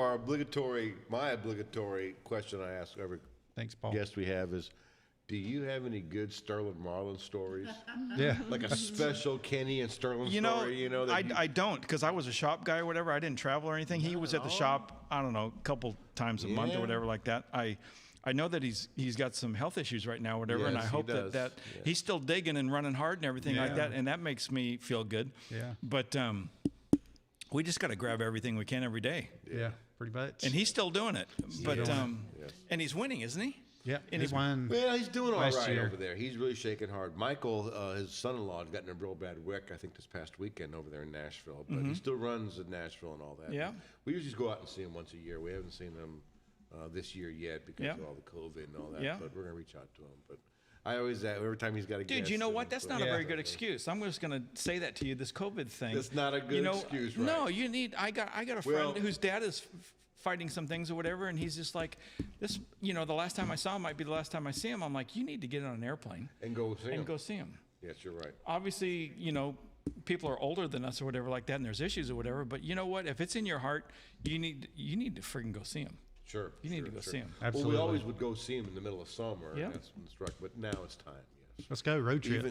my obligatory question I ask every Thanks, Paul. guest we have is, do you have any good Sterling Marlin stories? Yeah. Like a special Kenny and Sterling story, that I don't, because I was a shop guy or whatever. I didn't travel or anything. He was at the shop, I don't know, a couple times a month or Yeah. whatever like that. I know that he's got some health issues right now or whatever, and I Yes, he hope does. that Yeah. he's still digging and running hard and everything like Yeah. that, and that makes me feel good. Yeah. But we just got to grab everything we can every day. Yeah. Pretty much. And he's still doing it. But doing it. and he's winning, isn't he? Yeah, in he his won. Well, he's doing all last right year. over there. He's really shaking hard. Michael, his son-in-law, got in a real bad wreck, I think, this past weekend over there in Nashville. But he still runs in Nashville and all that. Yeah. We usually just go out and see him once a year. We haven't seen him this year yet because Yeah. of all the COVID and all that. Yeah. But we're going to reach out to him. But I always, every time he's got a Dude, guest, you know what? That's not a Yeah. very good excuse. I'm just going to say that to you. This COVID thing. That's not a good excuse, right? No, you need. I got a friend Well- whose dad is fighting some things or whatever, and he's just like, this. You know, the last time I saw him might be the last time I see him. I'm like, you need to get on an airplane And go see him. and go see him. Yes, you're right. Obviously, you know, people are older than us or whatever like that, and there's issues or whatever. But you know what? If it's in your heart, you need to freaking go see him. Sure. You need sure, to go sure. see him. Absolutely. Well, we always would go see him in the middle of summer. Yeah. And that's when it struck. But now it's time, yes. Let's go road trip.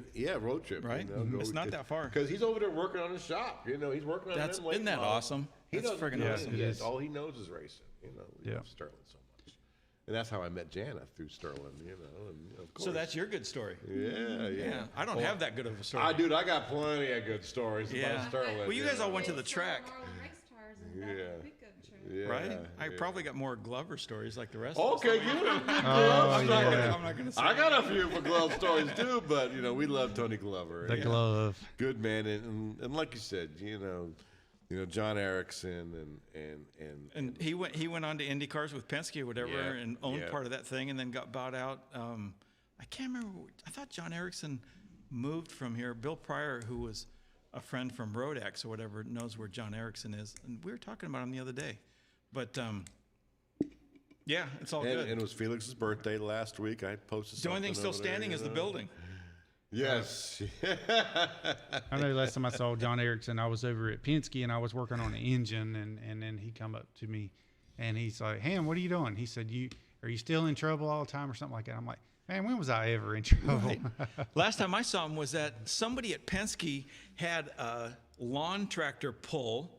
Road trip. Right? It's not that far. Because he's over there working on his shop. You know, he's working on That's them late isn't that models. awesome? He That's doesn't friggin' do awesome. anything It yet. is. All he knows is racing. You know, we Yeah. love Sterling so much. And that's how I met Jana, through Sterling, you know, and of course. So that's your good story. Yeah. I don't have that good of a story. I got plenty of good stories about Sterling. Well, you guys all went to the It's track, Marlin race tires in the back of Yeah. the pickup truck. Yeah, right? I yeah. probably got more Glover stories like the rest of us. Okay, you have Oh, I'm not yeah. gonna say. I got a few for Glove stories too, but you know we love Tony Glover. The Yeah. glove. Good man, and like you said, you know, John Erickson And he went on to Indy cars with Penske or whatever, Yeah, and owned yeah. part of that thing, and then got bought out. I can't remember. I thought John Erickson moved from here. Bill Pryor, who was a friend from Rodex or whatever, knows where John Erickson is, and we were talking about him the other day. But yeah, it's all and good. it was Felix's birthday last week. I posted. The only thing something still over there, standing you is the know. building. Yes. I know last time I saw John Erickson, I was over at Penske and I was working on the engine, and then he come up to me and he's like, Hamm, what are you doing? He said, are you still in trouble all the time or something like that? I'm like, man, when was I ever in trouble? Last time I saw him was that somebody at Penske had a lawn tractor pull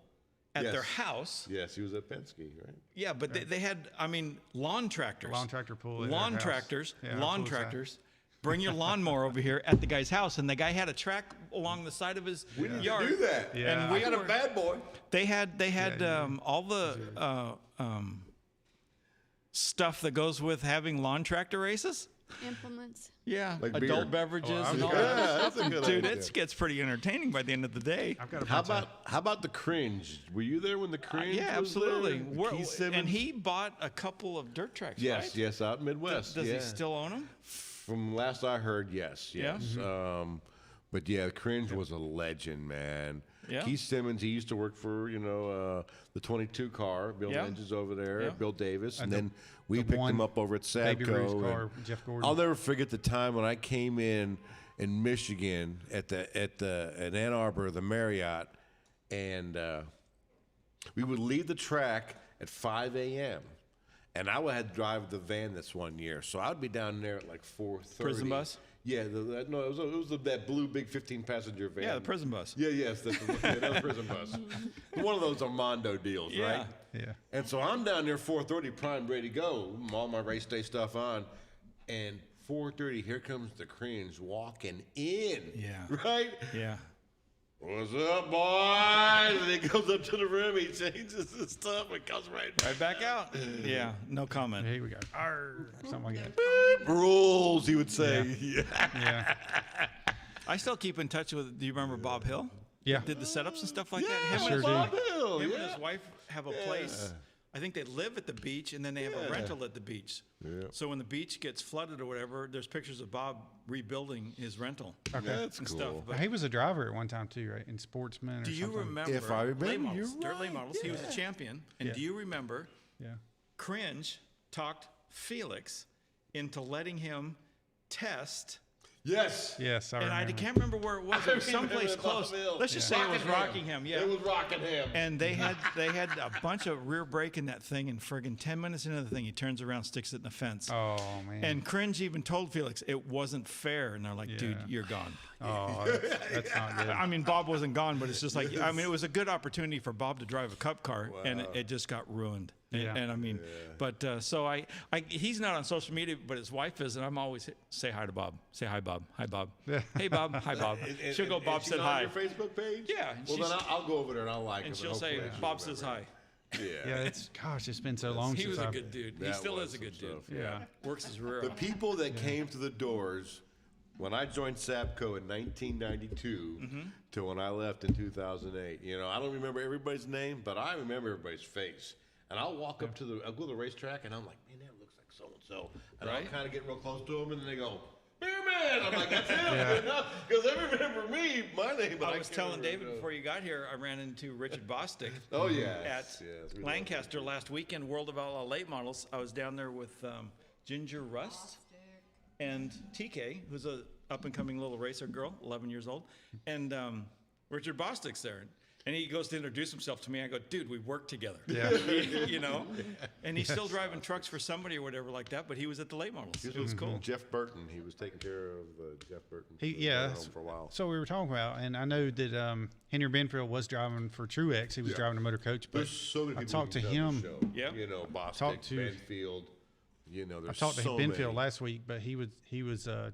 at their house. Yes, he was at Penske, right? Yeah, but they had, I mean, lawn tractors. Lawn tractor pull at their Lawn house. tractors. Yeah, how Lawn cool is that? tractors. Bring your lawnmower over here at the guy's house, and the guy had a track along the side of his yard. Do that. Yeah. And I got a bad boy. They had all the stuff that goes with having lawn tractor races. Implements. Yeah, Like adult beer. beverages Oh, and all Yeah, that. that's a good Dude, idea. it gets pretty entertaining by the end of the day. I've got a How bunch of- about the Cringe? Were you there when the Cringe? Yeah, was absolutely. there? We're- Keith Simmons? and he bought a couple of dirt tracks, Yes, right? yes, out in Midwest. Does yeah. he still own them? From last I heard, yes, Yeah? yes. But yeah, Cringe was a legend, man. Yeah. Keith Simmons, he used to work for the 22 car, building Yeah. engines over there. Yeah. Bill Davis, and the- then we the picked one him up over at Baby Ruth's Sadco. car, and Jeff Gordon. I'll never forget the time when I came in Michigan at Ann Arbor, the Marriott, and we would leave the track at 5 a.m. And I had to drive the van this one year, so I'd be down there at like 4:30. Prison bus? Yeah, it was that blue big 15-passenger van. Yeah, the prison bus. Yeah, yes, that's the prison bus. One of those Armando deals, Yeah. right? Yeah. And so I'm down there 4:30, prime ready to go, all my race day stuff on, and 4:30, here comes the Cringe walking in. Yeah. Right? Yeah. What's up, boys? And he goes up to the room, he changes his stuff, and comes right Right back out. Yeah, no comment. Here we go. Arr, something like that. rules, he would say. Yeah. Yeah. I still keep in touch with, do you remember Bob Hill? Yeah. Did the setups and stuff like Yeah, that? sure do. Bob Hill, Him yeah. and his wife have a place. I think they live at the beach, and then they have a rental at the beach. Yeah. So when the beach gets flooded or whatever, there's pictures of Bob rebuilding his rental. That's and cool. stuff. But He was a driver at one time too, right? In Sportsman or do you something. remember? If I remember, late models, you're dirt late right, models. He was a champion. And Yeah. do you remember? Yeah. Cringe talked Felix into letting him test. Yes. Yes, I And I remember. can't remember where it was. It was someplace remember close. Bob Hill. Let's just say it was Rockingham. Yeah. It was Rockingham. And they had a bunch of rear brake in that thing, and friggin' 10 minutes into the thing, he turns around, sticks it in the fence. Oh man. And Cringe even told Felix it wasn't fair, and they're like, "Dude, Yeah. you're gone." oh, that's not good. I mean, Bob wasn't gone, but it's just like, I mean, it was a good opportunity for Bob to drive a cup car, and it just got ruined. Yeah. And I mean, but so he's not on social media, but his wife is, and I'm always say hi to Bob. Say hi, Bob. Hi, Bob. Hey, Bob. Hi, Bob. She'll go, Bob she's said on hi. your Facebook page? Yeah, and Well, she's- then I'll go over there and I'll like And it. she'll say, hopefully Bob says hi. Yeah, it's been so long He since was a I've. good dude. He That still was is a good some dude. stuff, Yeah. Works his rear The off. people that came to the doors when I joined Sapco in 1992 to when I left in 2008. You know, I don't remember everybody's name, but I remember everybody's face. And I'll walk up to I'll go to the racetrack, and I'm like, man, that looks like so and so. And I'll Right. kind of get real close to them, and then they go, Beerman. I'm like, that's him, because they remember me, my name. But I was can't telling remember David before you got here, I ran into Richard Bostic. Oh yeah, At Lancaster last weekend, World of Outlaw Late Models. I was down there with Ginger Rust and TK, who's a up-and-coming little racer girl, 11 years old, and Richard Bostic's there. And he goes to introduce himself to me. I go, dude, we work together. Yeah. You know? And he's still driving trucks for somebody or whatever like that, but he was at the late models. It was cool. Jeff Burton, he was taking care of Jeff Burton. Yeah, for a while. So we were talking about, and I know that Henry Benfield was driving for Truex. He was driving a motor coach, but There's so many I people talked to who've done him. the show. Yep. You know, Bostic, Talked to- Benfield. You know, I there's talked to so Benfield many. last week, but he was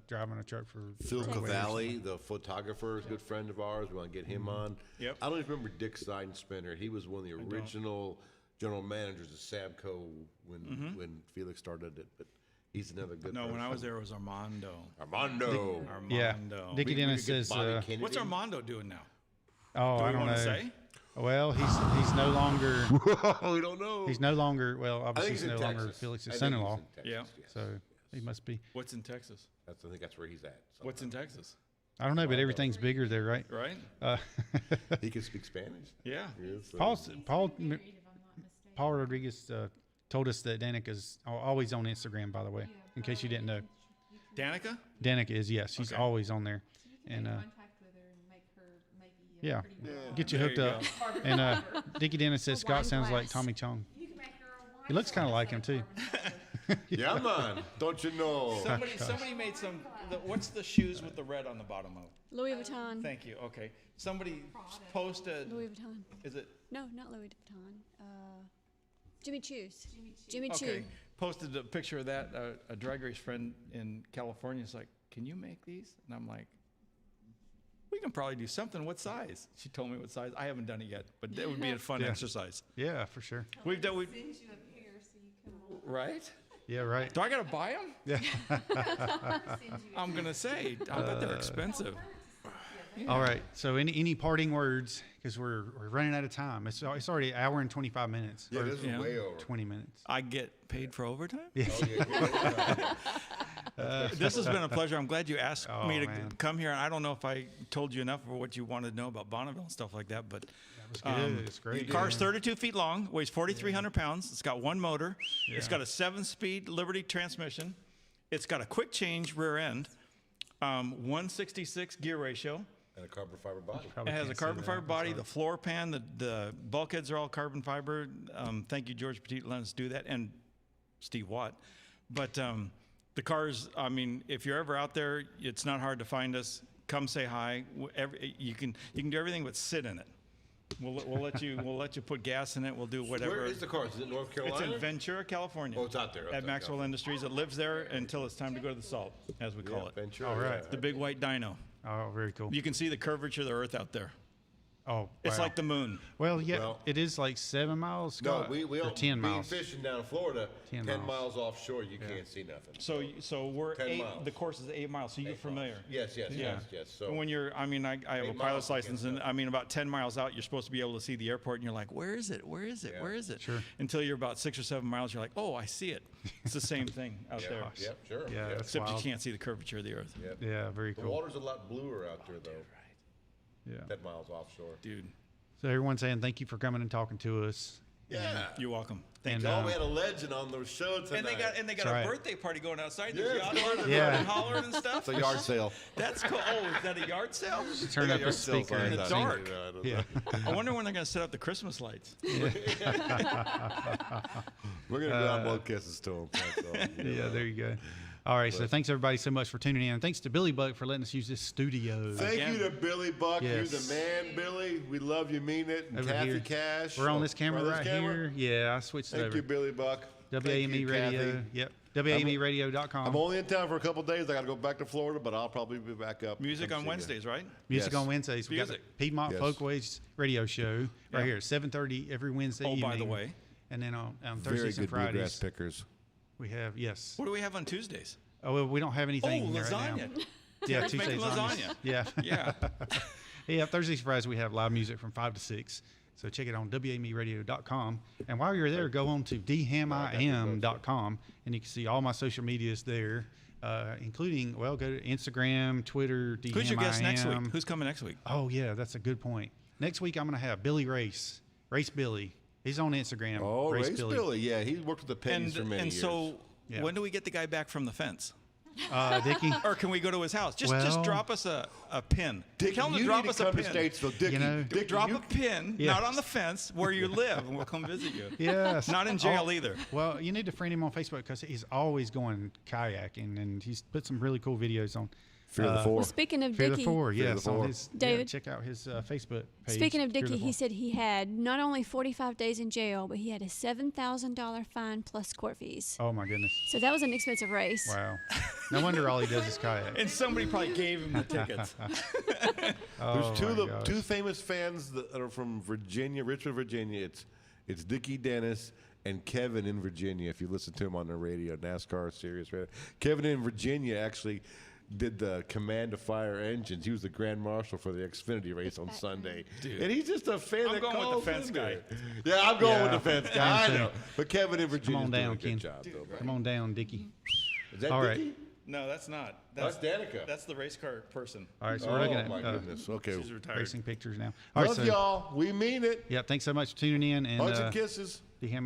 driving a truck for Phil for Wales. Cavalli, the photographer, is a good friend of ours. We want to get him on. Yep. I don't even remember Dick Seidenspinner. He was one of the original general managers of Sabco when Felix started it. But he's another good. No, when person. I was there, it was Armando. Armando. Yeah, Armando. Dickie We Dennis could get says, Bobby Kennedy. What's Armando doing now? "Oh, Do I we don't want know." to say? Well, he's no longer we don't know. he's no longer well. I Obviously, think he's he's no in longer Texas. Felix's I think son-in-law. he's in Texas, Yeah. yes. So he must be. What's in Texas? I think that's where he's at. So What's in Texas? I don't know, but everything's bigger there, right? Right? he can speak Spanish. Yeah. Yes, so- Paul Married, if I'm not mistaken. Paul Rodriguez told us that Danica's always on Instagram, by the way, in case you didn't know. Danica? Danica is, yes. She's Okay. always on there. You can And get in contact with her and make her maybe yeah. pretty well. get you There hooked you up. go. And Dickie Dennis says A Scott wine sounds like glass. Tommy Chong. You can make her a wine He looks kinda glass like him, out of too. carbon fiber. Yeah, man. Don't you know? Somebody made some. What's the shoes with the red on the bottom of? Louis Vuitton. Thank you. Okay. Somebody posted. Louis Vuitton. Is it? No, not Louis Vuitton. Jimmy Choo's. Jimmy Choo. Okay. Posted a picture of that. A drag race friend in California is like, "Can you make these?" And I'm like, "We can probably do something. What size?" She told me what size. I haven't done it yet, but that would be a fun Yeah. exercise. Yeah, for sure. We've done. Send you a pair so you can Right? Yeah, right. Do I gotta buy them? Yeah. send you I'm gonna say. I bet they're expensive. All right. So any parting words? Because we're running out of time. It's already an hour and 25 minutes. Yeah, or this is Yeah. way over. 20 minutes. I get paid for overtime. Oh, yeah. This has been a pleasure. I'm glad you asked Oh, me to man. come here. I don't know if I told you enough of what you wanted to know about Bonneville and stuff like that, but That was good. It's great. car's 32 feet long, weighs 4,300 pounds. It's got one motor. It's Yeah. got a 7-speed Liberty transmission. It's got a quick change rear end, 166 gear ratio. And a carbon fiber body. Probably It has can't a say carbon that. fiber I'm body, sorry. the floor pan, the bulkheads are all carbon fiber. Thank you, George Petit, letting us do that, and Steve Watt. But the cars, I mean, if you're ever out there, it's not hard to find us. Come say hi. You can do everything but sit in it. We'll let you put gas in it. We'll do whatever. Where is the car? Is it North It's Carolina? in Ventura, California. Oh, it's out there. At Maxwell Industries. It lives there until it's time to go to the salt, as we call it. Ventura. All right. yeah. The big white dino. Oh, very cool. You can see the curvature of the earth out there. Oh, It's wow. like the moon. Well, yeah, Well- it is like 7 miles. No, Scott, we or all 10 being miles. fishing down in Florida, 10 10 miles. miles offshore, you can't see nothing. So we're 10 eight. miles. The course is 8 miles. So you're 8 familiar. miles. Yes. So And when you're, I mean, I have a 8 pilot's miles, you license, can't and I mean, about 10 miles out, you're supposed to be able to see the airport, and you're like, where is it? Where is it? Yeah. Where is it? Sure. Until you're about 6 or 7 miles, you're like, oh, I see it. It's the same thing out there. Yep, sure. Yeah, yep. that's Except wild. you can't see the curvature of the earth. Yep. Yeah, very The cool. water's a lot bluer out there, though. Yeah. 10 miles offshore. Dude, So everyone's saying thank you for coming and talking to us. Yeah. you're welcome. And, Oh, we had a legend on the show tonight. And they got That's a right. birthday party going outside. Yeah, There's it's yachts part of Yeah. and hollering and stuff. It's a yard sale. That's cool. Oh, is that a yard sale? Turn They up got the yard sale speaker. signs in the out dark. here, I don't Yeah. know. I wonder when they're going to set up the Christmas lights. We're going to go out and broadcast this to them. That's all. Yeah, there you go. All right, so thanks everybody so much for tuning in. And thanks to Billy Buck for letting us use this studio. Thank Again. you to Billy Buck. Yes. You're the man, Billy. We love you, mean it. And Over Kathy here. Cash. We're on this camera We're on right this camera? here. Yeah, I switched it Thank over. you, Billy Buck. WAME you, Radio. Kathy. Yep. WAMEradio.com. I'm only in town for a couple days. I got to go back to Florida, but I'll probably be back up. Music Come on see you. Wednesdays, right? Music Yes. on Wednesdays. We got the Music. Piedmont Yes. Folkways radio show right here at 7:30 every Wednesday Oh, evening. by the way. And then on Very Thursdays good and bluegrass Fridays, pickers. we have, yes. What do we have on Tuesdays? Oh, well, we don't have anything right now. lasagna. Yeah, Let's make Tuesdays. lasagna. Yeah. Yeah. Yeah, Thursdays, Fridays, we have live music from 5 to 6. So check it on WAMEradio.com. And while you're there, go on to dhamim.com, and you can see all my social medias there, including, well, go to Instagram, Twitter, DHAMIM. Who's your guest next week? Who's coming next week? Oh, yeah, that's a good point. Next week, I'm going to have Billy Race Billy. He's on Instagram. Oh, Race Billy. Yeah, he worked with the Pennies for many And years. so, Yeah. when do we get the guy back from the fence? Dickie. Or can we go to his house? Just Well- drop us a pin. Dickie, Tell him to you drop need us to a come pin. to Statesville. Dickie, You know, Dickie, Drop you- a pin, Yes. not on the fence, where you live, and we'll come visit you. Yes. Not in jail either. Well, you need to friend him on Facebook because he's always going kayaking, and he's put some really cool videos on. Fear of the Four. Well, speaking of Fear the Dickie, Four, Fear the yes. Four. On his, David? check out his Facebook page. speaking of Fear the Dickie, he Four. said he had not only 45 days in jail, but he had a $7,000 fine plus court fees. Oh, my goodness. So that was an expensive race. Wow. No wonder all he does is kayak. And somebody probably gave him the tickets. Oh, There's my gosh. two famous fans that are from Virginia, Richmond, Virginia. It's Dickie Dennis and Kevin in Virginia. If you listen to him on the radio, NASCAR, Sirius Radio. Kevin in Virginia actually did the command to fire engines. He was the grand marshal for the Xfinity race on Sunday. Dude. And he's just a fan I'm that going with calls the fence in guy. there. Yeah, I'm going Yeah, with the fence guy. I'm I too. know. But Kevin in Virginia on doing down, a good Ken. job. Though, man. Come on down, Dickie. Is that All right. Dickie? No, that's not. That's Danica. That's the race car person. All right, so Oh, we're looking my at goodness. Okay. She's retired. racing pictures now. All right, Love so y'all. We mean it. yeah, thanks so much for tuning in. And Hugs and kisses.